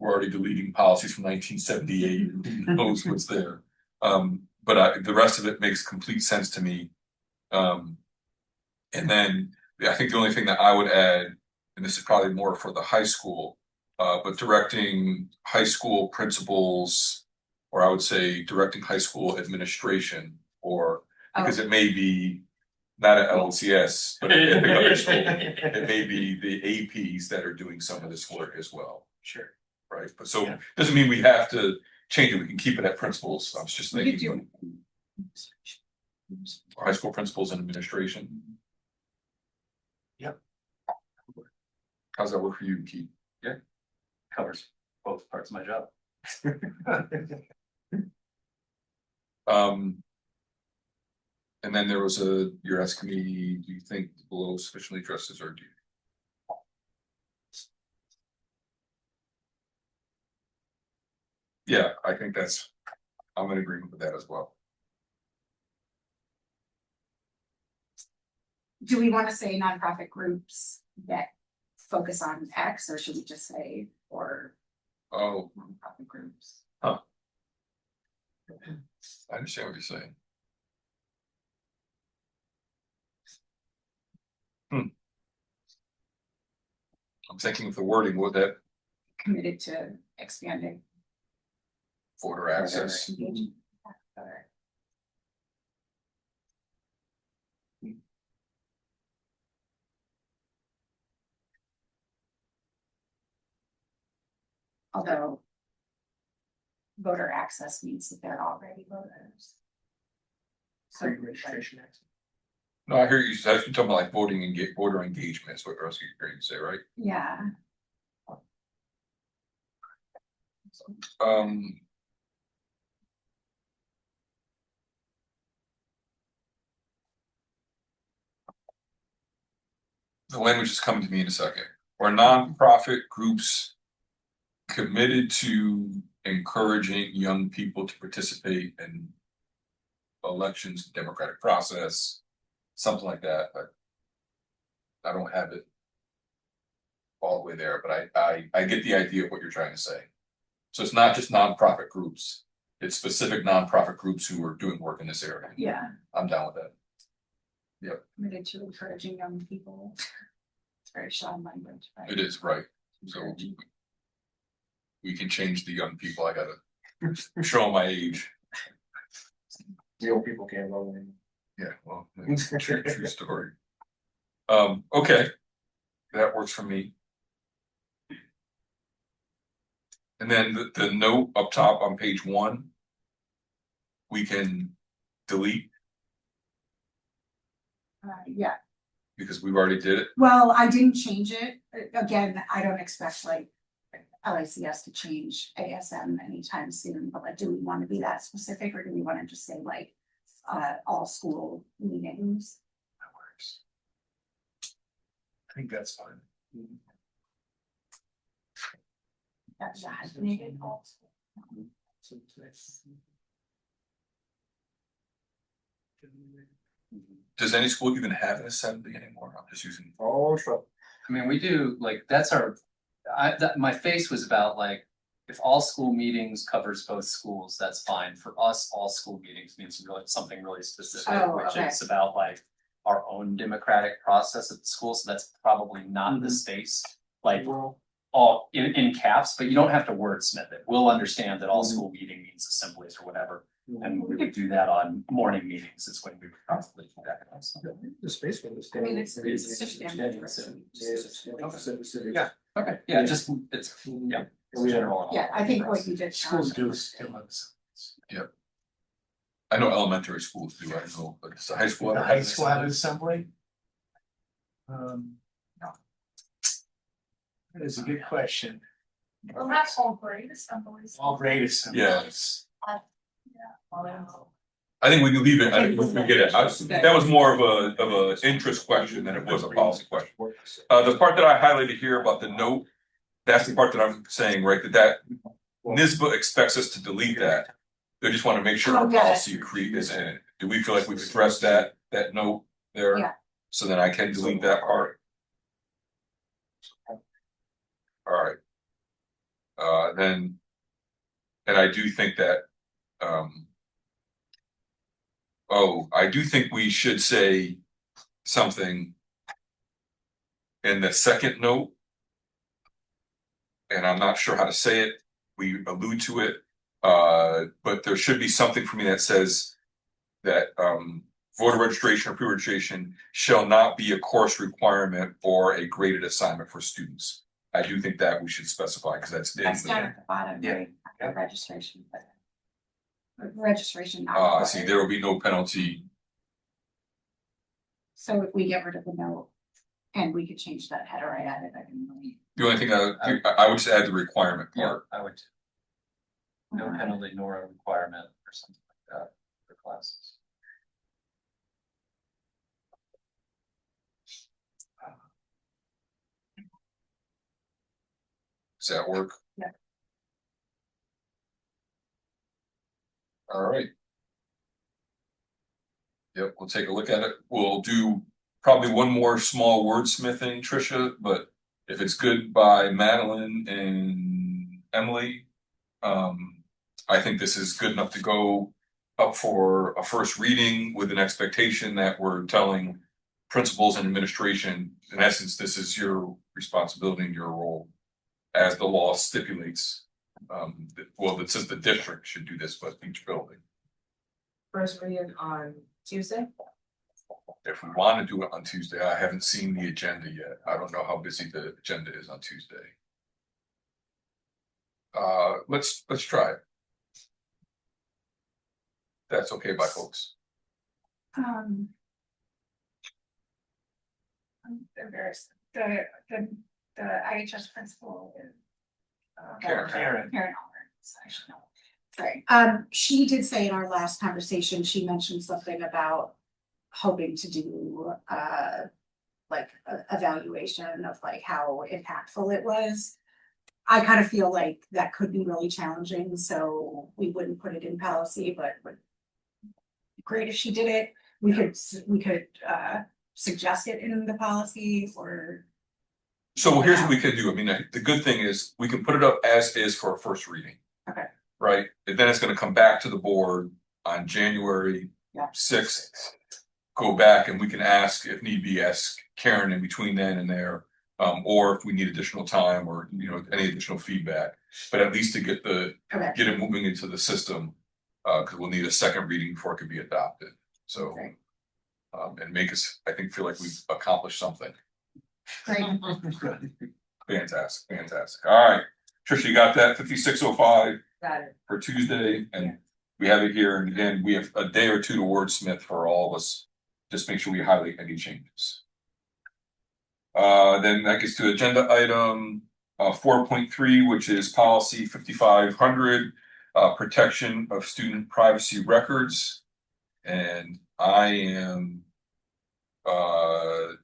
We're already deleting policies from 1978, who knows what's there. But the rest of it makes complete sense to me. And then I think the only thing that I would add, and this is probably more for the high school, but directing high school principals, or I would say directing high school administration, or because it may be not at LCS, but at the other school, it may be the APs that are doing some of this work as well. Sure. Right, but so doesn't mean we have to change it, we can keep it at principals, I was just We could thinking. High school principals and administration. Yep. How's that work for you, Keith? Covers both parts of my job. And then there was you're asking me, do you think below sufficiently addresses or do you? Yeah, I think I'm in agreement with that as well. Do we want to say nonprofit groups that focus on X, or should we just say or Oh, nonprofit groups? I understand what you're saying. I'm thinking of the wording, would that Committed to expanding voter access? engagement. Or- Although voter access means that they're already voters. So Registration access. No, I hear you, you're talking about like voting and voter engagement is what you're hearing you say, right? yeah, Um. The language is coming to me in a second, or nonprofit groups committed to encouraging young people to participate in elections, democratic process, something like that, but I don't have it all the way there, but I get the idea of what you're trying to say. So it's not just nonprofit groups, it's specific nonprofit groups who are doing work in this area. yeah, I'm down with that. committed to encouraging young people. It's very Sean language, right? It is, right, so we can change the young people, I gotta show my age. Real people can't vote anymore. Yeah, well, true story. Okay, that works for me. And then the note up top on page 1, we can delete Yeah, because we've already did it. well, I didn't change it. Again, I don't expect like LICS to change ASM anytime soon, but like, do we want to be that specific, or do we want to just say like all school meetings? That works. I think that's fine. That's hyphenated. Does any school even have an assembly anymore? I'm just using. Oh, sure. I mean, we do, like, that's our, my face was about like, if all school meetings covers both schools, that's fine. For us, all school meetings means something really specific, Oh, which okay. is about like our own democratic process at the school, so that's probably not the space. Like, all in caps, but you don't have to wordsmith it. We'll understand that all school meeting means assemblies or whatever. And we would do that on morning meetings, is when we would probably do that kind of stuff. The space for this. I mean, it's just standard. Yeah. Okay, yeah, just, it's, yeah, it's general. Yeah, I think what you did. Schools do still have some. I know elementary schools do, I don't know, but does the high school. The have high an school have an assembly? assembly? That is a good question. Well, that's all great assemblies. All grade assemblies. Yes. Yeah. I think we can leave it, I think we get it, that was more of a interest question than it was a policy question. The part that I highlighted here about the note, that's the part that I'm saying, right, that NISBA expects us to delete that. They just wanna make sure our Oh, got it. policy is in it. Do we feel like we've addressed that note? there. Yeah. So then I can delete that part. Alright. Then, and I do think that, I do think we should say something in the second note. And I'm not sure how to say it. We allude to it. But there should be something for me that says that, voter registration or pre-registration shall not be a course requirement or a graded assignment for students. I do think that we should specify because that's. That's down at the bottom, Yeah. right, after registration, but. Registration not I see, required. there will be no penalty. So if we get rid of the note, and we could change that header I added, I can really. The only thing I would just add the requirement Yeah, part. I would. No penalty nor a requirement or something like that for classes. Does that work? Yeah. All right. Yep, we'll take a look at it. We'll do probably one more small wordsmithing, Tricia, but if it's good by Madeline and Emily, I think this is good enough to go up for a first reading with an expectation that we're telling principals and administration, in essence, this is your responsibility and your role as the law stipulates. Well, it says the district should do this, but each building. First reading on Tuesday? If we want to do it on Tuesday, I haven't seen the agenda yet. I don't know how busy the agenda is on Tuesday. Let's try it. That's okay by folks. I'm embarrassed, the IHS principal is. Karen. Karen Allred, so I should know. Sorry, she did say in our last conversation, she mentioned something about hoping to do, like evaluation of like how impactful it was. I kind of feel like that could be really challenging, so we wouldn't put it in policy, but would be great if she did it. We could suggest it in the policy or. So here's what we could do. I mean, the good thing is we can put it up as is for a first reading. Okay. Right? And then it's gonna come back to the board on January Yeah. 6th. Go back and we can ask, if need be, ask Karen in between then and there. Or if we need additional time or, any additional feedback, but at least to get Okay. get it moving into the system. Cause we'll need a second reading before it can be adopted. So, Okay. and make us, I think, feel like we've accomplished something. Great. Fantastic. All right. Tricia, you got that? 5605 Got it. for Tuesday, and we have it here. And again, we have a day or two to wordsmith for all of us. Just make sure we highlight any changes. Then that gets to agenda item 4.3, which is policy 5500, protection of student privacy records. And I am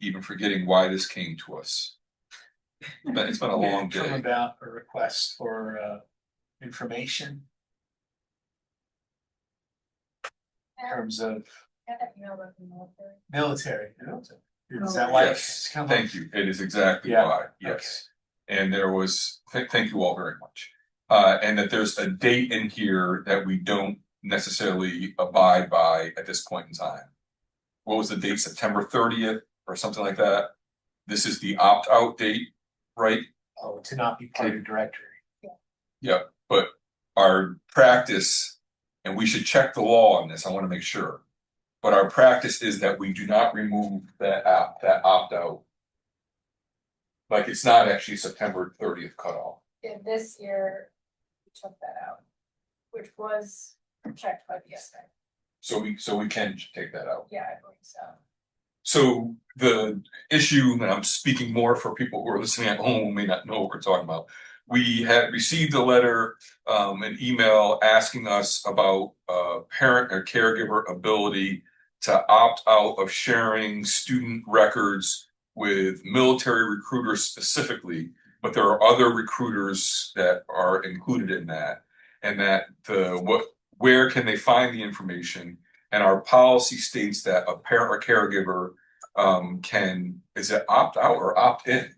even forgetting why this came to us. It's been a long Come day. about a request for information. In terms of military. Is that why it's come up? Thank you. It is exactly Yeah. why, yes. And there was, thank you all very much. And that there's a date in here that we don't necessarily abide by at this point in time. What was the date? September 30th or something like that? This is the opt-out date, right? Oh, to not be part of the directory. Yeah, but our practice, and we should check the law on this, I want to make sure. But our practice is that we do not remove that opt-out. Like it's not actually September 30th cutoff. In this year, we took that out, which was checked by the SBA. So we can take that out. Yeah, I believe so. So the issue, and I'm speaking more for people who are listening at home who may not know what we're talking about. We had received a letter, an email asking us about parent or caregiver ability to opt out of sharing student records with military recruiters specifically, but there are other recruiters that are included in that, and that where can they find the information? And our policy states that a parent or caregiver is it opt out or opt in?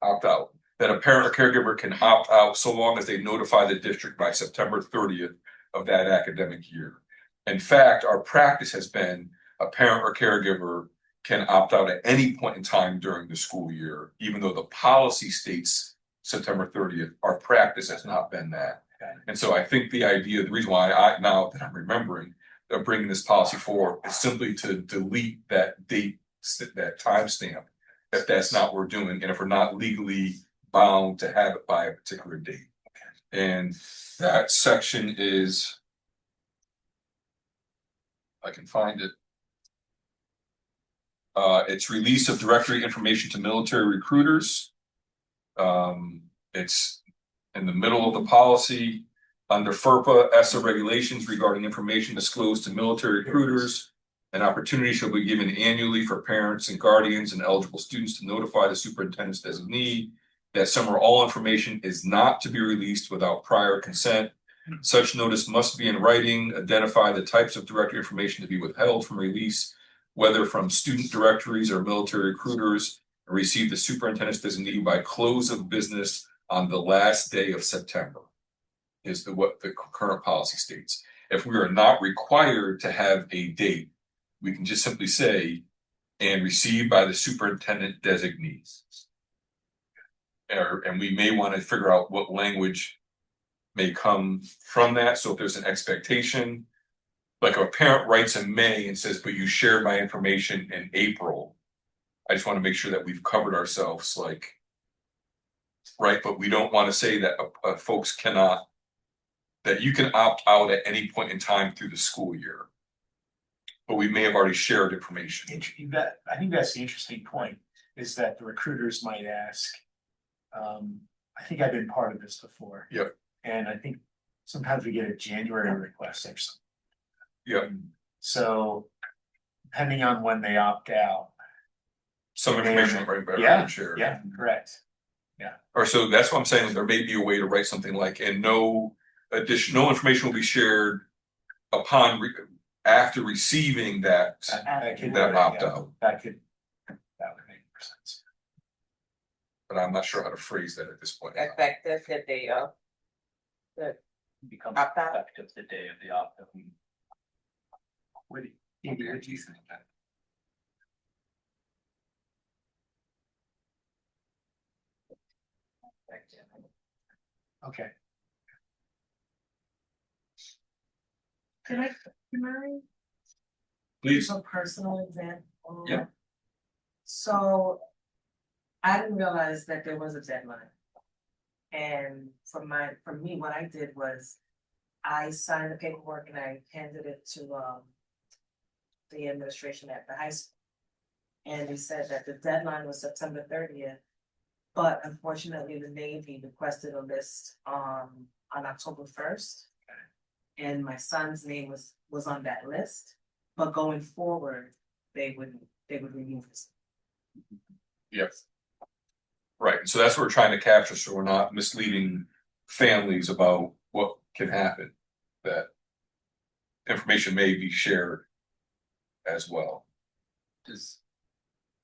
Opt out, that a parent or caregiver can opt out so long as they notify the district by September 30th of that academic year. In fact, our practice has been a parent or caregiver can opt out at any point in time during the school year, even though the policy states September 30th. Our practice has not been that. And so I think the idea, the reason why now that I'm remembering, of bringing this policy forward is simply to delete that date, that timestamp, if that's not what we're doing, and if we're not legally bound to have it by a particular date. And that section is, I can find it. It's release of directory information to military recruiters. It's in the middle of the policy. Under FERPA, ESSA regulations regarding information disclosed to military recruiters, an opportunity shall be given annually for parents and guardians and eligible students to notify the superintendent's designee that some or all information is not to be released without prior consent. Such notice must be in writing, identify the types of directory information to be withheld from release, whether from student directories or military recruiters, and receive the superintendent's designee by close of business on the last day of September. Is what the current policy states. If we are not required to have a date, we can just simply say, and received by the superintendent designees. And we may want to figure out what language may come from that. So if there's an expectation, like a parent writes in May and says, but you shared my information in April. I just want to make sure that we've covered ourselves, like, right? But we don't want to say that folks cannot, that you can opt out at any point in time through the school year. But we may have already shared information. I think that's the interesting point, is that the recruiters might ask. I think I've been part of this before. Yep. And I think sometimes we get a January request or something. Yep. So depending on when they opt out. Some information might be shared. Yeah, correct. Or so that's what I'm saying. There may be a way to write something like, and no information will be shared upon after receiving that opt out. That would make sense. But I'm not sure how to phrase that at this point. Effective the day of. Becomes Opt out. effective the day of the opt out. What do you think? Okay. Can I Please. give a personal example? Yeah. So I didn't realize that there was a deadline. And for me, what I did was I signed the paperwork and I handed it to the administration at the high school. And they said that the deadline was September 30th. But unfortunately, the Navy requested a list on October 1st. And my son's name was on that list. But going forward, they would remove this. Yes. Right. So that's what we're trying to capture. So we're not misleading families about what can happen. That information may be shared as well. Does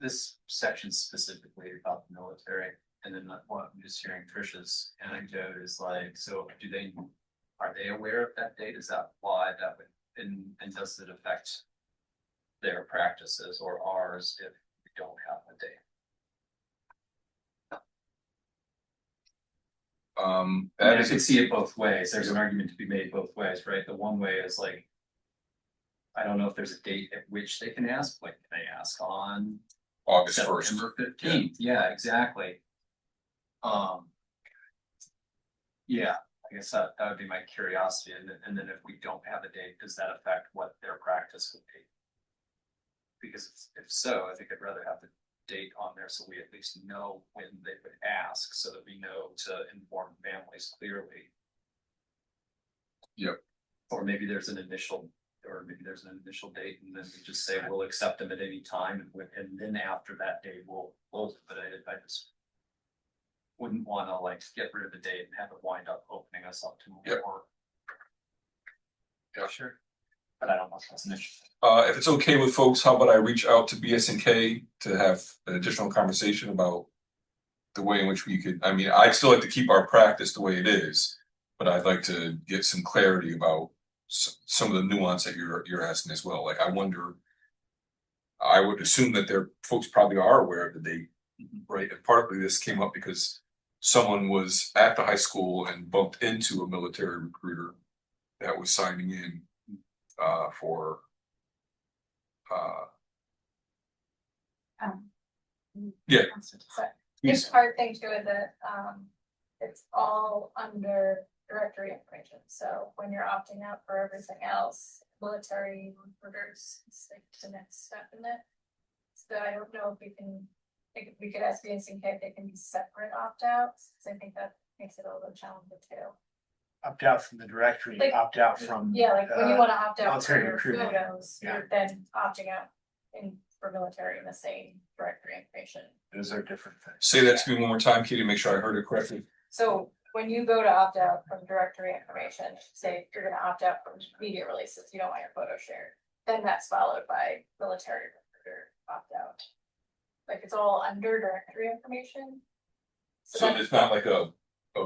this section specifically about the military, and then what I'm just hearing Tricia's anecdote is like, so are they aware of that date? Is that why that would, and does it affect their practices or ours if we don't have a date? I could see it both ways. There's an argument to be made both ways, right? The one way is like, I don't know if there's a date at which they can ask. Like, can they ask on August 1st. September 15th? Yeah, exactly. Yeah, I guess that would be my curiosity. And then if we don't have a date, does that affect what their practice would be? Because if so, I think I'd rather have the date on there so we at least know when they would ask, so that we know to inform families clearly. Yep. Or maybe there's an initial date, and then we just say we'll accept them at any time, and then after that date we'll close it. But I just wouldn't want to like get rid of the date and have it wind up opening us up to more. Yep. Yeah, sure. but I don't know if that's an issue. If it's okay with folks, how about I reach out to BSNK to have an additional conversation about the way in which we could, I mean, I'd still like to keep our practice the way it is, but I'd like to get some clarity about some of the nuance that you're asking as well. Like, I wonder, I would assume that their folks probably are aware of the date, right? And partly this came up because someone was at the high school and bumped into a military recruiter that was signing in for yeah. It's hard thing too is that, it's all under directory information, so when you're opting out for everything else, military recruiters, it's like the next step in it. So I don't know if we could ask BSNK if they can be separate opt-outs, because I think that makes it a little challenging too. Opt out from the directory, Like- opt out from. Yeah, like when you wanna opt out for military your recruitment. photos, Yeah. you're then opting out for military in the same directory information. Those are different things. Say that to me one more time, Katie, make sure I heard it correctly. So when you go to opt out from directory information, say you're gonna opt out from media releases, you don't want your photo shared, then that's followed by military recruiter opt out. Like it's all under directory information. So then it's not like a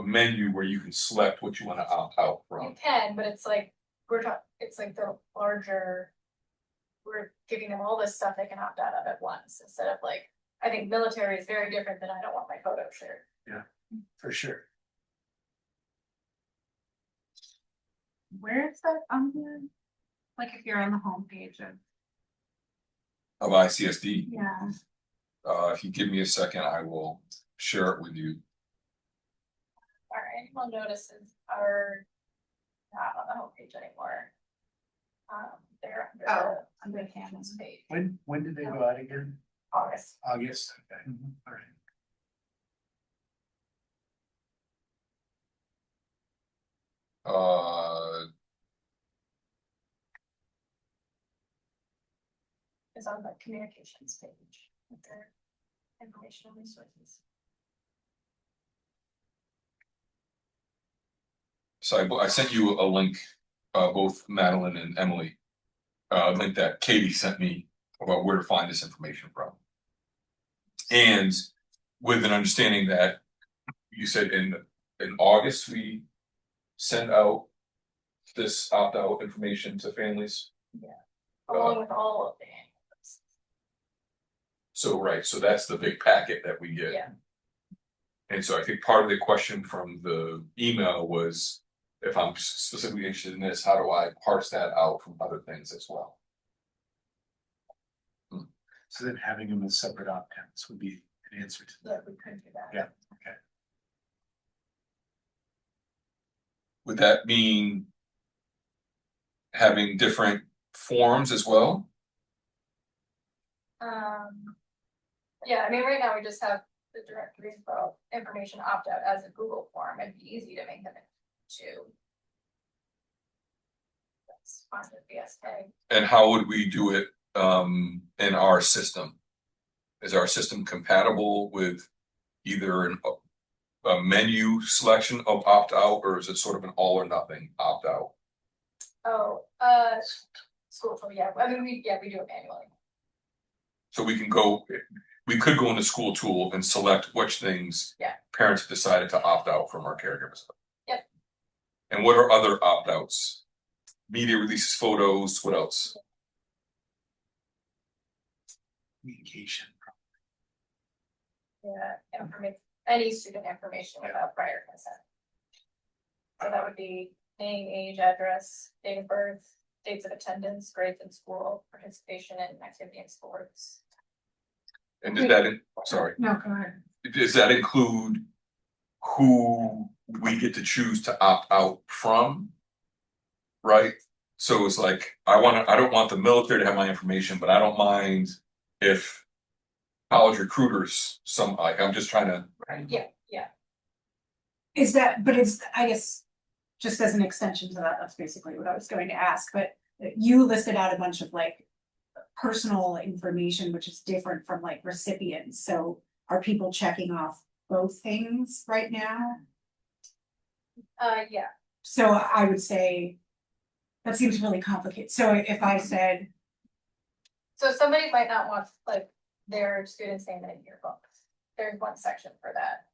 menu where you can select what you want to opt out you from. can, but it's like, it's like the larger. We're giving them all this stuff they can opt out of at once, instead of like, I think military is very different than I don't want my photo shared. For sure. Where is that on here? Like if you're on the homepage of, Of ICSD, yeah, if you give me a second, I will share it with you. Our annual notices are not on the homepage anymore. They're under the canvas page, When did they go out again? August. August, okay, all right. Is on the communications page with their informational resources. So I sent you a link, both Madeline and Emily. A link that Katie sent me about where to find this information from. And with an understanding that you said in August, we send out this opt-out information to families. Along with all of the annuals. So, right, so that's the big packet that we get. Yeah. And so I think part of the question from the email was, if I'm specifically interested in this, how do I parse that out from other things as well? So then having them as separate opt-outs would be an answer to that. Yeah, we could do that. Yeah, okay. Would that mean having different forms as well? Yeah, I mean, right now we just have the directory info information opt out as a Google form. It'd be easy to make them into. That's fine with BSK. And how would we do it in our system? Is our system compatible with either a menu selection of opt-out, or is it sort of an all or nothing opt-out? Oh, school tool, yeah, I mean, we do it manually. So we could go into school tool and select which things Yeah. parents have decided to opt out from our caregivers. Yep. And what are other opt-outs? Media releases, photos, what else? Communication. Yeah, any student information without prior consent. So that would be name, age, address, date of birth, dates of attendance, grades in school, participation in activity in sports. And does that, sorry, no, go ahead. does that include who we get to choose to opt out from? Right? So it's like, I don't want the military to have my information, but I don't mind if college recruiters, I'm just trying to. Yeah. Is that, but it's, I guess, just as an extension to that, that's basically what I was going to ask, but you listed out a bunch of like personal information, which is different from like recipients, so are people checking off both things right now? Yeah, So I would say That seems really complicated. So if I said, So somebody might not want like their students' name in your book. There's one section for that.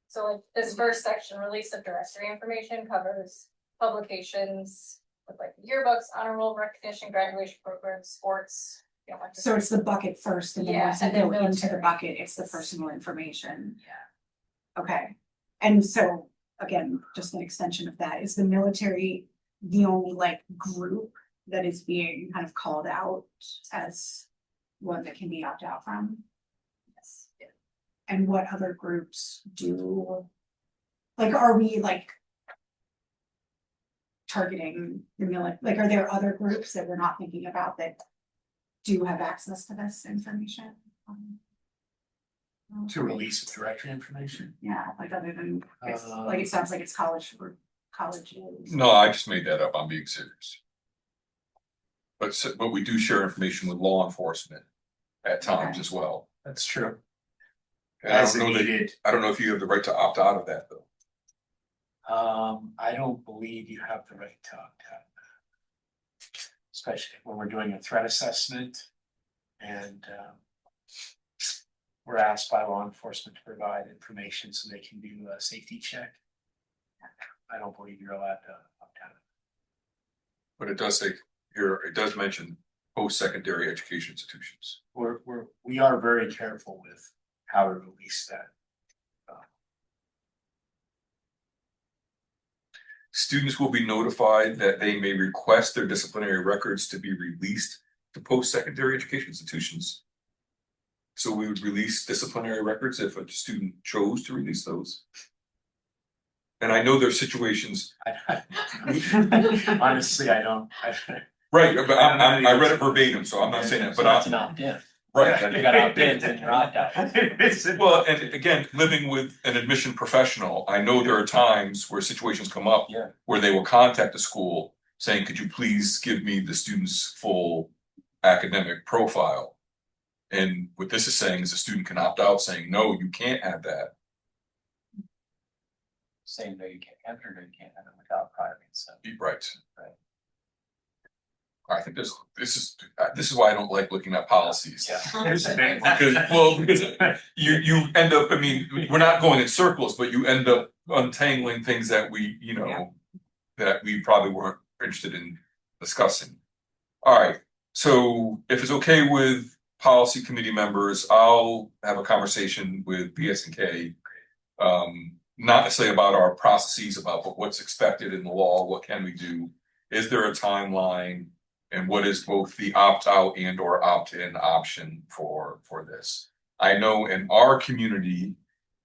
So like this first section, release of directory information, covers publications with like yearbooks, honor roll recognition, graduation programs, sports. You know, like so it's the bucket first, and then Yeah, once you and then go into the military. bucket, it's the personal information. Yeah. Okay, and so, again, just an extension of that, is the military the only like group that is being kind of called out as one that can be opted out from? Yes. And what other groups do? Like, are we like targeting the like, are there other groups that we're not thinking about that do have access to this information? To release of directory information. Yeah, like other than, it's, like, it sounds like it's college or colleges. No, I just made that up. I'm being serious. But we do share information with law enforcement at times Okay. as well. That's true. And I As don't know that, needed. I don't know if you have the right to opt out of that though. I don't believe you have the right to opt out. Especially when we're doing a threat assessment and we're asked by law enforcement to provide information so they can do a safety check. I don't believe you're allowed to opt out. But it does say here, it does mention post-secondary education institutions. We are very careful with how to release that. Students will be notified that they may request their disciplinary records to be released to post-secondary education institutions. So we would release disciplinary records if a student chose to release those. And I know there's situations, Honestly, I don't. right, but I read it verbatim, so I'm not saying that, but That's I'm an opt-in. right. You gotta opt in and you're opt out. Well, and again, living with an admission professional, I know there are times where situations come up. Yeah. Where they will contact the school saying, could you please give me the student's full academic profile? And what this is saying is the student can opt out, saying, no, you can't have that. Saying no, you can't have it, or no, you can't have it without prior consent. Right. Right. I think this is why I don't like looking at policies. Yeah. Here's the big one. Because you end up, I mean, we're not going in circles, but you end up untangling things that we, you know, that we probably weren't interested in discussing. All right, so if it's okay with policy committee members, I'll have a conversation with BS&K. Not necessarily about our processes, about what's expected in the law, what can we do? Is there a timeline? And what is both the opt-out and or opt-in option for this? I know in our community,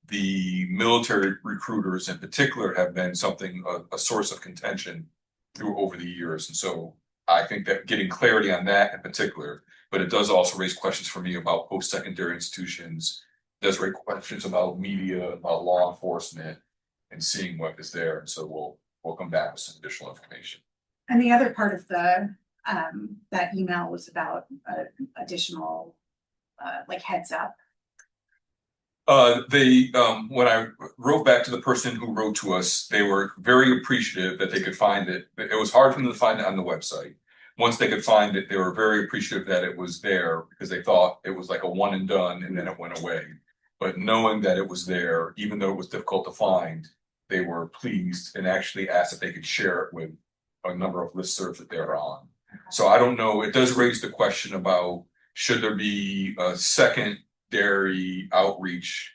the military recruiters in particular have been something, a source of contention through over the years. And so I think that getting clarity on that in particular, but it does also raise questions for me about post-secondary institutions, does raise questions about media, about law enforcement, and seeing what is there. And so we'll come back with some additional information. And the other part of the that email was about additional like heads up. When I wrote back to the person who wrote to us, they were very appreciative that they could find it. It was hard for them to find it on the website. Once they could find it, they were very appreciative that it was there because they thought it was like a one and done and then it went away. But knowing that it was there, even though it was difficult to find, they were pleased and actually asked if they could share it with a number of listservs that they're on. So I don't know, it does raise the question about should there be a secondary outreach,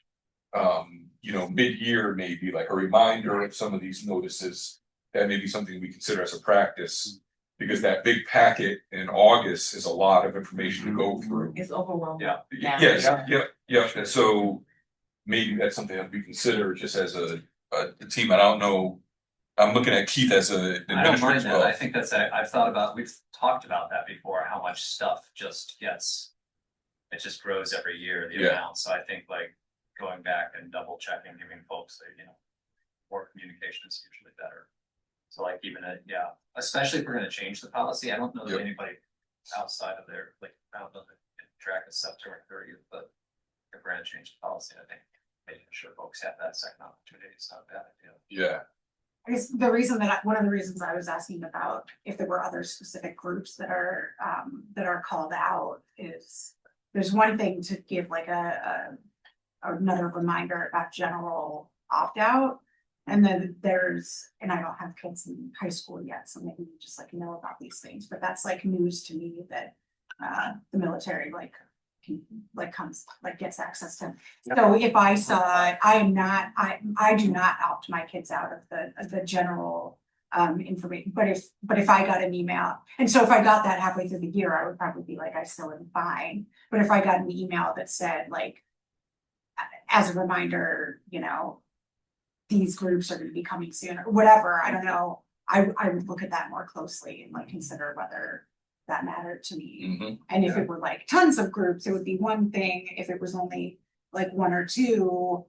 mid-year maybe, like a reminder of some of these notices. That may be something we consider as a practice, because that big packet in August is a lot of information to go through. It's overwhelming. Yeah. Yes, yeah, and so maybe that's something that we consider just as a team. I don't know. I'm looking at Keith as an I don't administrator mind as that. well. I think we've talked about that before, how much stuff it just grows every year, the Yeah. amount. So I think like going back and double checking, giving folks, more communication is usually better. So like even especially if we're gonna change the policy, I don't know that Yep. anybody outside of their, I don't know that they can track us September 30th, but if we're gonna change the policy, I think making sure folks have that second opportunity is not a bad idea. Yeah. I guess the reason one of the reasons I was asking about if there were other specific groups that are called out is there's one thing to give like another reminder about general opt-out. And then and I don't have kids in high school yet, so maybe you just like know about these things, but that's like news to me that the military gets access to. So if I saw, I do not opt my kids out of the general information, but if I got an email, and so if I got that halfway through the year, I would probably be like, I still am fine. But if I got an email that said like, as a reminder, you know, these groups are gonna be coming soon or whatever, I don't know. I would look at that more closely and like consider whether that mattered to me. Mhm. And if it were like tons of groups, it would be one thing. If it was only like one or two,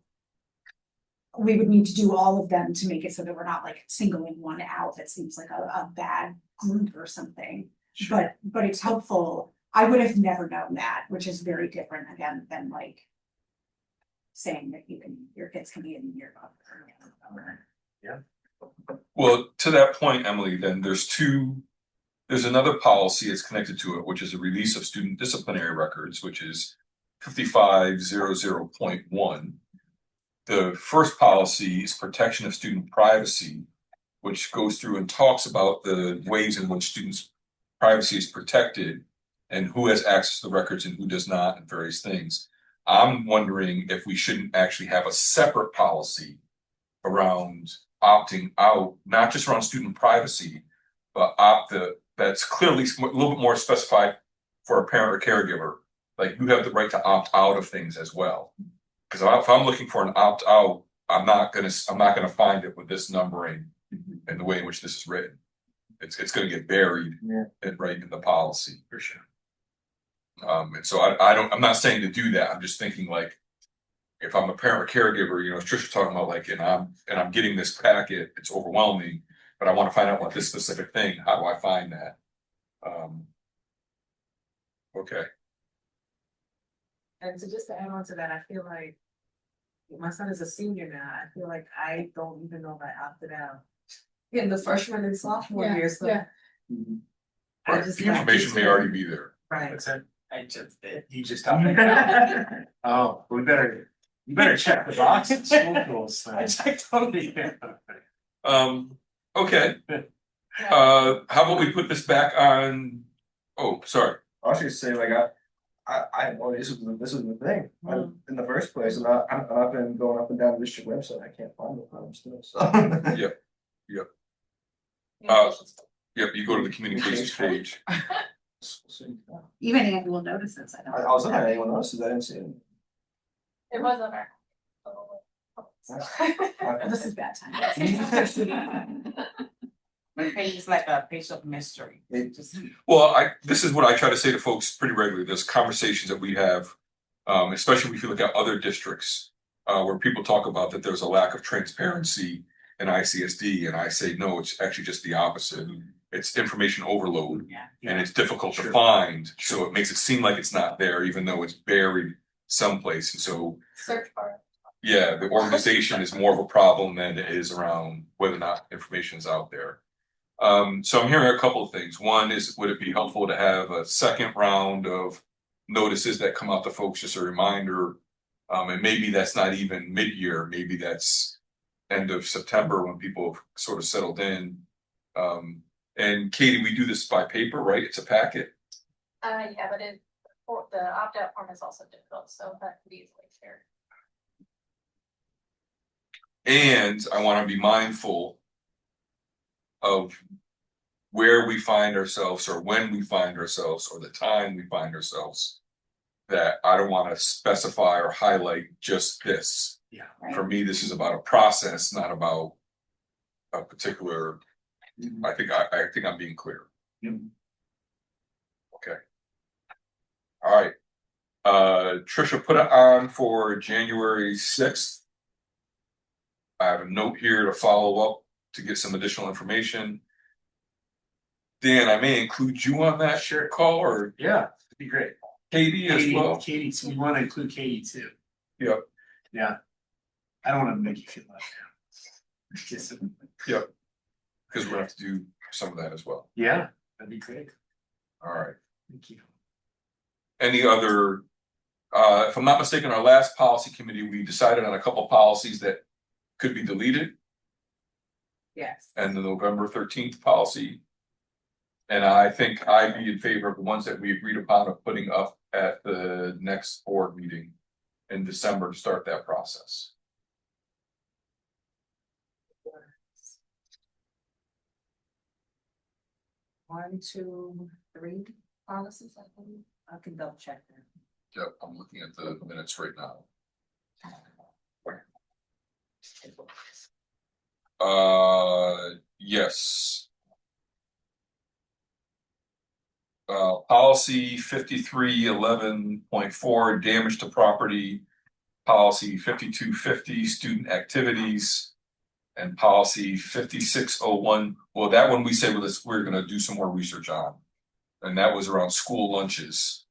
we would need to do all of them to make it so that we're not like singling one out that seems like a bad group or something. Sure. But it's helpful. I would have never known that, which is very different again than like saying that your kids can be in the yearbook or Well, to that point, Emily, then there's another policy that's connected to it, which is the release of student disciplinary records, which is 5500.1. The first policy is protection of student privacy, which goes through and talks about the ways in which students' privacy is protected and who has access to the records and who does not, and various things. I'm wondering if we shouldn't actually have a separate policy around opting out, not just around student privacy, but that's clearly a little bit more specified for a parent or caregiver. Like you have the right to opt out of things as well. Because if I'm looking for an opt out, I'm not gonna find it with this numbering and the way in which this is written. It's gonna get buried right in the policy for sure. And so I'm not saying to do that. I'm just thinking like, if I'm a parent or caregiver, you know, as Trisha talking about like, and I'm getting this packet, it's overwhelming, but I want to find out what this specific thing, how do I find that? Okay. And to just to add on to that, I feel like my son is a senior now. I feel like I don't even know if I opted out in the freshman and sophomore year. So I Right. just The information may already be there. right. What's that? I just did. You just told me. Oh, you better check the box in school rules. I checked on the. Okay. How about we put this back on? Oh, sorry. I was just say like I well this was the thing in the first place, and I've been going up and down the district website. I can't find the problem still. So. Yep. You go to the communications page. even annual notices. I I was looking at anyone else's. I didn't see it. It was on our. This is bad time. My page is like a page of mystery. Well, this is what I try to say to folks pretty regularly. There's conversations that we have, especially if you look at other districts, where people talk about that there's a lack of transparency in ICSD, and I say no, it's actually just the opposite. It's information overload, and it's difficult to find, so it makes it seem like it's not there, even though it's buried someplace. And so, Search bar. yeah, the organization is more of a problem than it is around whether or not information is out there. So I'm hearing a couple of things. One is, would it be helpful to have a second round of notices that come out to folks, just a reminder? And maybe that's not even mid-year, maybe that's end of September when people have sort of settled in. And Katie, we do this by paper, right? It's a packet. Yeah, but the opt-out form is also difficult, so that could be easily shared. And I want to be mindful of where we find ourselves or when we find ourselves or the time we find ourselves, that I don't want to specify or highlight just this. Yeah. For me, this is about a process, not about a particular. I think I'm being clear. Okay. All right. Trisha, put it on for January 6th. I have a note here to follow up to get some additional information. Dan, I may include you on that call, or Yeah, it'd be great. Katie as well. Katie, so we want to include Katie too. Yep. Yeah. I don't want to make you feel left out. Just Yep. Because we're gonna have to do some of that as well. Yeah, that'd be great. All right. Thank you. Any other, if I'm not mistaken, our last policy committee, we decided on a couple policies that could be deleted, Yes. and the November 13th policy. And I think I'd be in favor of the ones that we agreed upon of putting up at the next board meeting in December to start that process. One, two, three policies, I believe. I can double check that. Yep, I'm looking at the minutes right now. Yes. Policy 5311.4, damage to property. Policy 5250, student activities. And policy 5601, well, that one we said, well, we're gonna do some more research on. And that was around school lunches.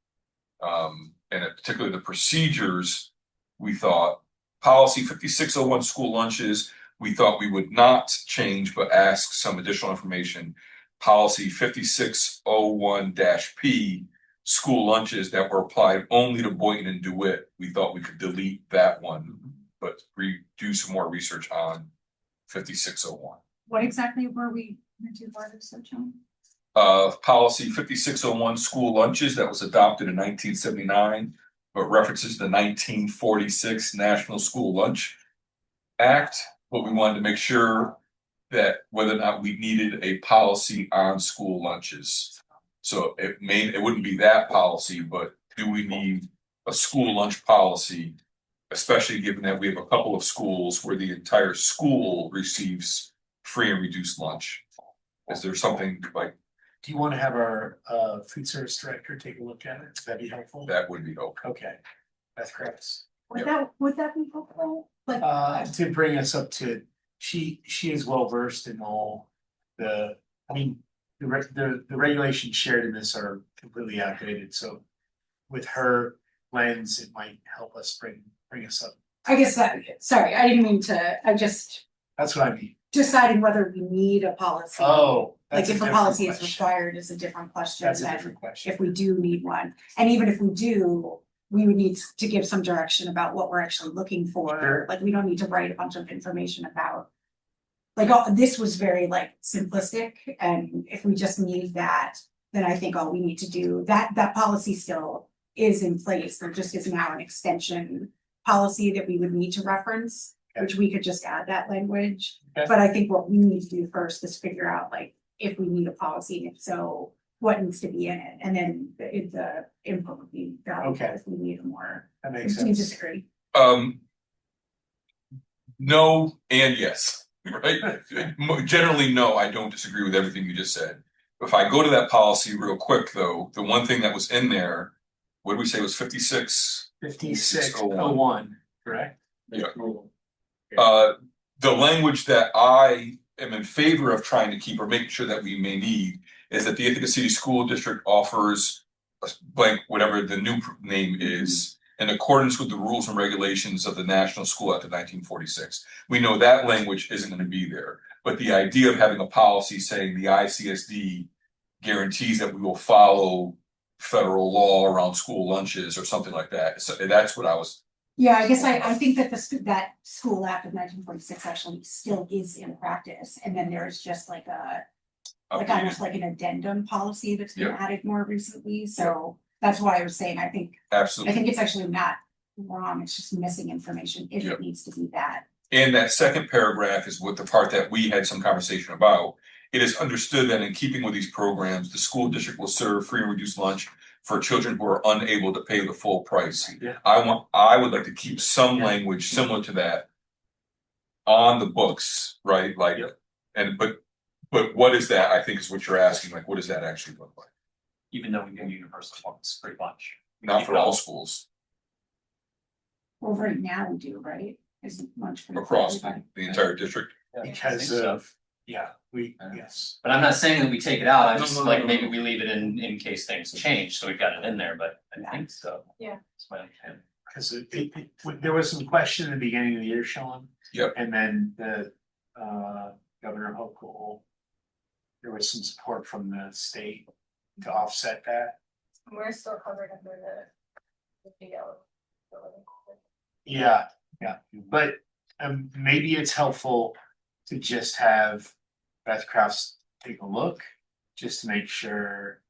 And particularly the procedures, we thought, policy 5601, school lunches, we thought we would not change, but ask some additional information. Policy 5601-P, school lunches that were applied only to Boynton and DeWitt, we thought we could delete that one, but do some more research on 5601. What exactly were we going to do more research on? Policy 5601, school lunches, that was adopted in 1979, but references the 1946 National School Lunch Act. But we wanted to make sure that whether or not we needed a policy on school lunches. So it wouldn't be that policy, but do we need a school lunch policy? Especially given that we have a couple of schools where the entire school receives free and reduced lunch. Is there something like? Do you want to have our food service director take a look at it? Would that be helpful? That would be helpful. Okay, that's correct. Would that be helpful? Like, To bring us up to, she is well versed in all the, I mean, the regulations shared in this are completely outdated, so with her lens, it might help us bring us up. I guess sorry, I didn't mean to, I just That's what I mean. deciding whether we need a policy. Oh, Like that's if a different policy is question. required is a different question That's a than different question. if we do need one. And even if we do, we would need to give some direction about what we're actually looking for. Sure. Like, we don't need to write a bunch of information about. Like, this was very like simplistic, and if we just need that, then I think all we need to do, that policy still is in place. There just is now an extension policy that we would need to reference, which we could just add that language. Okay. But I think what we need to do first is figure out like if we need a policy, and if so, what needs to be in it, and then the input would be valuable Okay. if we need more. That makes Do you sense. disagree? No and yes, right? Generally, no, I don't disagree with everything you just said. If I go to that policy real quick, though, the one thing that was in there, what did we say was 5601, correct? Yeah. The language that I am in favor of trying to keep or making sure that we may need is that the Ithaca City School District offers a blank, whatever the new name is, in accordance with the rules and regulations of the National School Act of 1946. We know that language isn't going to be there, but the idea of having a policy saying the ICSD guarantees that we will follow federal law around school lunches or something like that. So that's what I was. Yeah, I guess I think that that school act of 1946 actually still is in practice, and then there's just like almost like an addendum policy that's been added more recently, so that's why I was saying, I think Absolutely. it's actually not wrong, it's just missing information if it needs to be that. And that second paragraph is what the part that we had some conversation about. It is understood that in keeping with these programs, the school district will serve free and reduced lunch for children who are unable to pay the full price. Yeah. I would like to keep some language similar to that on the books, right? Like, but what is that? I think is what you're asking. Like, what does that actually look like? Even though we do universal lunch, free lunch. Not for all schools, Well, right now we do, right? Isn't lunch for across everybody? the entire district. Because of, yes. But I'm not saying that we take it out, I just No, like maybe we leave it in case things change, so we've got it in there, but I think so. Yeah. That's my understanding. Because there was some question in the beginning of the year, Sean. Yep. And then Governor Hochul, there was some support from the state to offset that. We're still covered under the PO. Yeah, but maybe it's helpful to just have Beth Kraus take a look, just to make sure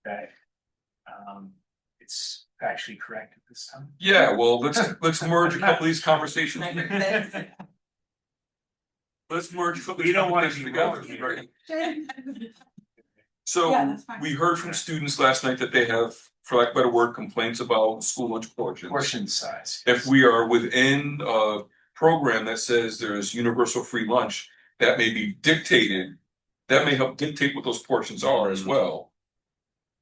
that it's actually correct at this time. Yeah, well, let's merge a couple of these conversations. Let's merge a couple of We these don't wanna conversations be together, wrong. right? Yeah, So that's fine. we heard from students last night that they have, for lack of a better word, complaints about school lunch portions. Portion size. If we are within a program that says there's universal free lunch, that may be dictated, that may help dictate what those portions are as well.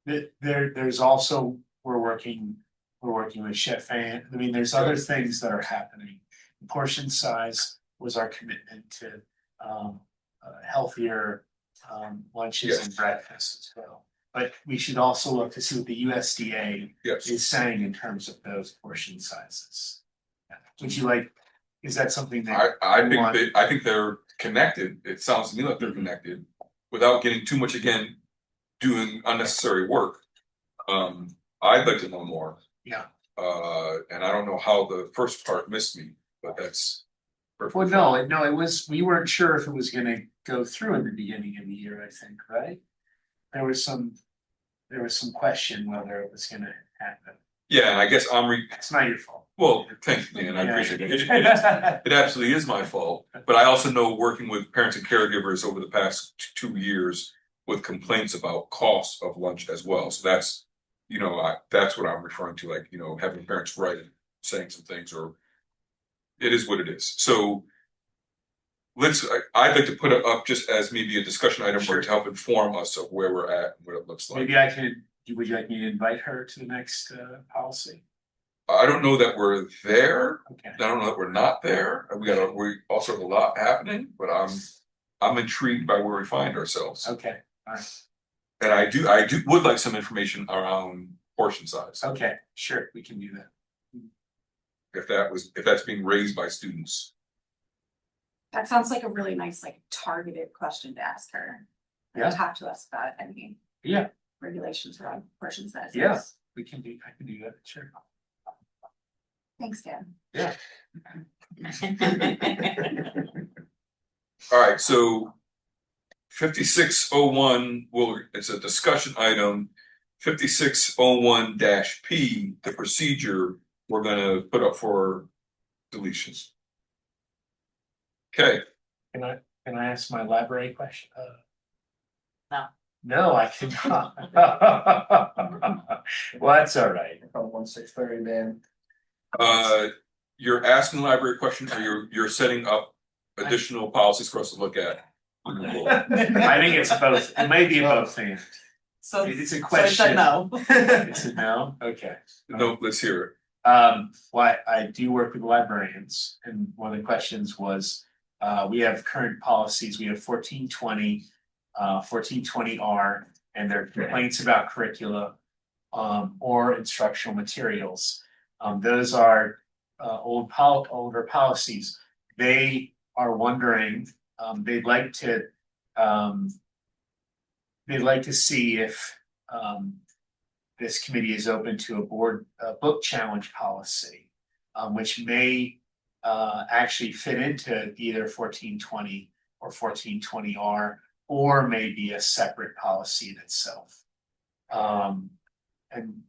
There's also, we're working with Chef Ann. I mean, there's other things that are happening. Portion size was our commitment to healthier lunches and Yes. breakfasts as well. But we should also look to see what the USDA Yes. is saying in terms of those portion sizes. Would you like, is that something that? I you think want? I think they're connected. It sounds to me like they're connected without getting too much again, doing unnecessary work. I'd like to know more. Yeah. And I don't know how the first part missed me, but that's. Well, no, it was, we weren't sure if it was gonna go through in the beginning of the year, I think, right? There was some question whether it was gonna happen. Yeah, and I guess It's not your fault. well, thank you, Dan, I appreciate it. It absolutely is my fault, but I also know working with parents and caregivers over the past 2 years with complaints about costs of lunch as well. So that's, that's what I'm referring to, like, having parents write and saying some things, or it is what it is. So I'd like to put it up just as maybe a discussion item Sure. to help inform us of where we're at and what it looks like. Maybe I could, would you like me to invite her to the next policy? I don't know that we're there. Okay. I don't know that we're not there. We also have a lot happening, but I'm intrigued by where we find ourselves. Okay, all right. And I would like some information around portion size, Okay, sure, we can do that. if that's being raised by students. That sounds like a really nice, like targeted question to ask her. And Yeah. talk to us about any Yeah, regulations around portion sizes. Yeah. I can do that, sure. Thanks, Dan. Yeah. All right, so 5601 it's a discussion item. 5601-P, the procedure we're gonna put up for deletions. Okay, Can I ask my library question? No. No, I cannot. Well, that's all right. From 1630, man. you're asking the library question, or you're setting up additional policies for us to look at? I think it's both, it may be both and. So It's a so question. no. It's a no, okay. No, let's hear it. Well, I do work with librarians, and one of the questions was, we have current policies, we have 1420, 1420R, and there are complaints about curricula, or instructional materials. Those are, older policies. They are wondering, they'd like to see if, this committee is open to a book challenge policy, which may actually fit into either 1420 or 1420R, or maybe a separate policy in itself. And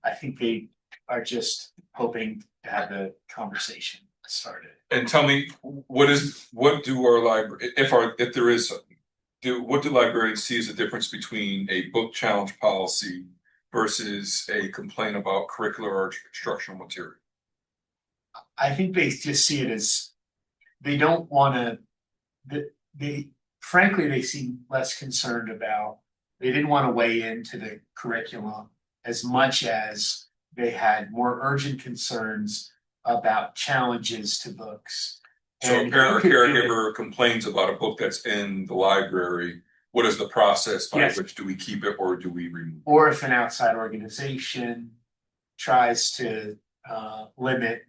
I think they are just hoping to have the conversation started. And tell me, what do our library, if there is something, what do librarians see as the difference between a book challenge policy versus a complaint about curricular or instructional material? I think they just see it as, they don't wanna, frankly, they seem less concerned about, they didn't wanna weigh into the curriculum as much as they had more urgent concerns about challenges to books. So a And parent or you could do it- caregiver complains about a book that's in the library, what is the process by Yes. which do we keep it or do we remove it? Or if an outside organization tries to limit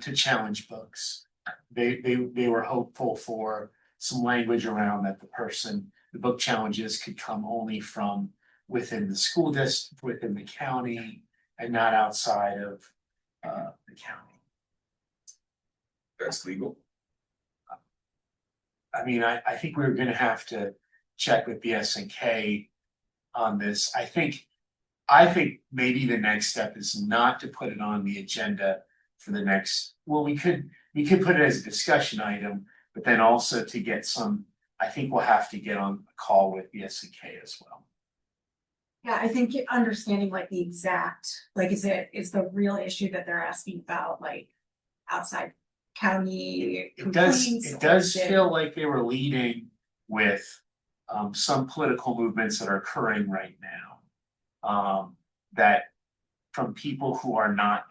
to challenge books. They were hopeful for some language around that the book challenges could come only from within the school district, within the county, and not outside of the county. That's legal. I mean, I think we're gonna have to check with BSNK on this. I think maybe the next step is not to put it on the agenda for the next, well, we could put it as a discussion item, but then also to get some, I think we'll have to get on a call with BSNK as well. Yeah, I think understanding like the exact, like, is the real issue that they're asking about, like, outside county It does, complaints? it or does is it- feel like they were leading with some political movements that are occurring right now. That from people who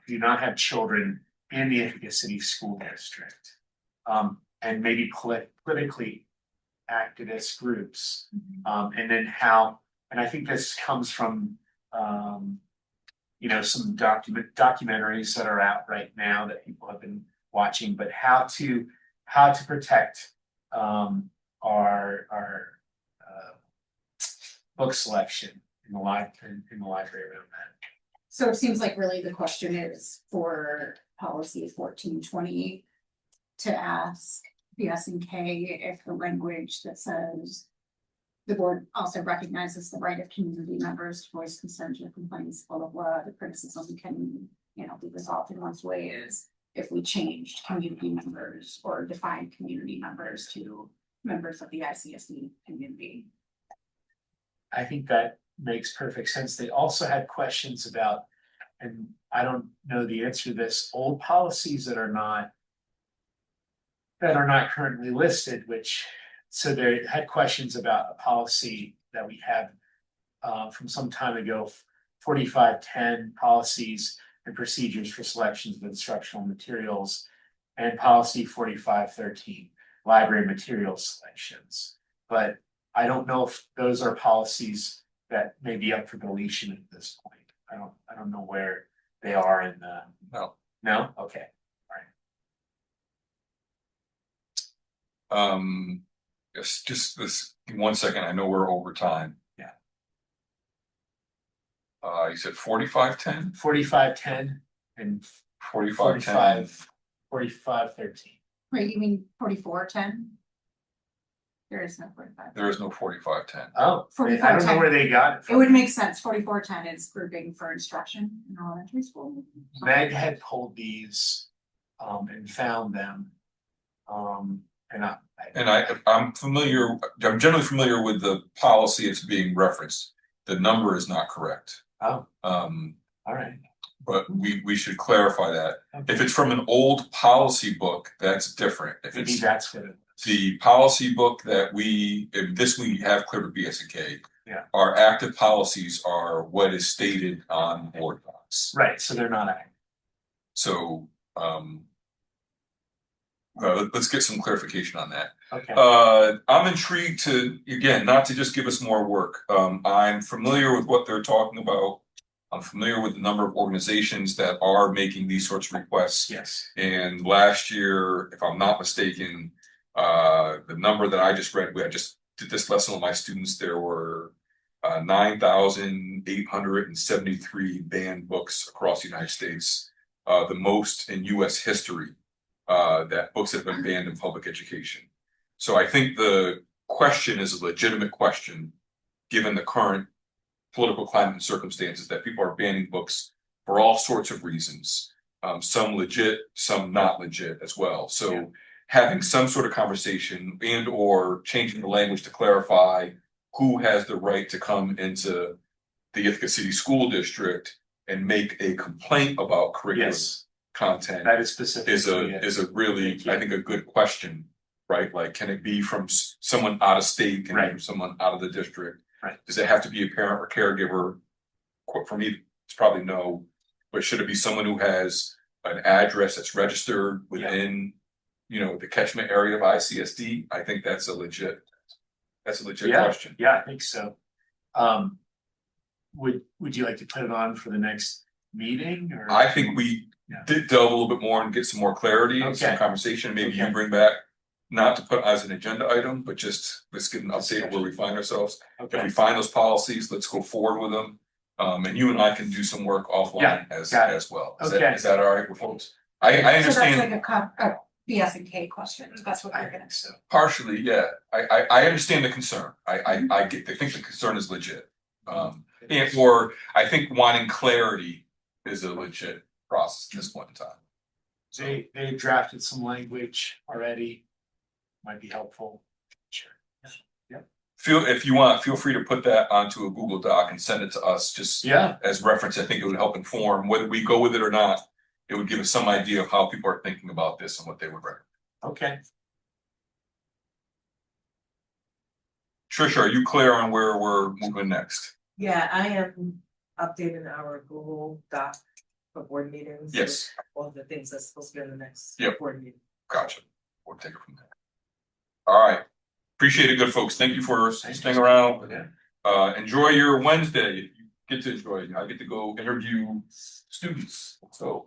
do not have children in the Ithaca City School District. And maybe politically activist groups. And then and I think this comes from you know, some documentaries that are out right now that people have been watching, but how to protect our book selection in the library around that. So it seems like really the question is for policy 1420 to ask BSNK if the language that says the board also recognizes the right of community members to voice concerns or complaints, blah, blah, blah, the criticism can, you know, be resolved in one's way is if we changed community members or defined community members to members of the ICSD community. I think that makes perfect sense. They also had questions about, and I don't know the answer to this, old policies that are not currently listed, so they had questions about a policy that we had from some time ago, 4510 policies and procedures for selections of instructional materials, and policy 4513 library material selections. But I don't know if those are policies that may be up for deletion at this point. I don't know where they are in the. No? Okay. Yes, just this, 1 second, I know we're over time. Yeah. You said 4510? 4510 and 4510. 4513. Wait, you mean 4410? There is no 45. There is no 4510. Oh, I don't know 4510. where they got it It from. would make sense. 4410 is grouping for instruction in elementary school. Meg had pulled these and found them. I'm generally familiar with the policy it's being referenced. The number is not correct. Oh, all But right. we should clarify that. Okay. If it's from an old policy book, that's different. If Maybe it's that's what it was. the policy book that we have cleared with BSNK. Yeah. Our active policies are what is stated on board docs. Right, so they're not active. So let's get some clarification on that. Okay. I'm intrigued to, again, not to just give us more work. I'm familiar with what they're talking about. I'm familiar with the number of organizations that are making these sorts of requests. Yes. And last year, if I'm not mistaken, the number that I just read, I just did this lesson with my students, there were 9,873 banned books across the United States, the most in US history, that books have been banned in public education. So I think the question is a legitimate question, given the current political climate and circumstances, that people are banning books for all sorts of reasons, some legit, some not legit as well. So Yeah. Having some sort of conversation and or changing the language to clarify who has the right to come into the Ithaca City School District and make a complaint about curriculum Yes, content that is specific. is a really, Thank you. I think, a good question, right? Like, can it be from someone out of state? Can it be Right. from someone out of the district? Right. Does it have to be a parent or caregiver? For me, it's probably no, but should it be someone who has an address that's registered within, the catchment area of ICSD? I think that's a legit question. Yeah, I think so. Would you like to put it on for the next meeting or? I think we Yeah. did delve a little bit more and get some more clarity and some Okay. conversation. Maybe you Okay. bring back not to put as an agenda item, but just let's get an update of where we find ourselves. If we Okay, find those policies, let's go forward with them. And you and I can do some work offline as got it. well. Okay. Is that all right with folks? I So that's understand. like a BS and K question, that's what you're gonna do. Partially, yeah. I understand the concern. I think the concern is legit. And or I think wanting clarity is a legit process at this point in time. they drafted some language already, might be helpful. Sure. If you want, feel free to put that onto a Google Doc and send it to us just Yeah, as reference. I think it would help inform whether we go with it or not. It would give us some idea of how people are thinking about this and what they would recommend. okay. Trisha, are you clear on where we're moving next? Yeah, I am updating our Google Doc for board meetings. Yes. with all the things that's supposed to be in the next Yep. board meeting. Gotcha. We'll take it from there. All right. Appreciate it, good folks. Thank you for staying around. Enjoy your Wednesday. You get to enjoy it. I get to go interview students. So.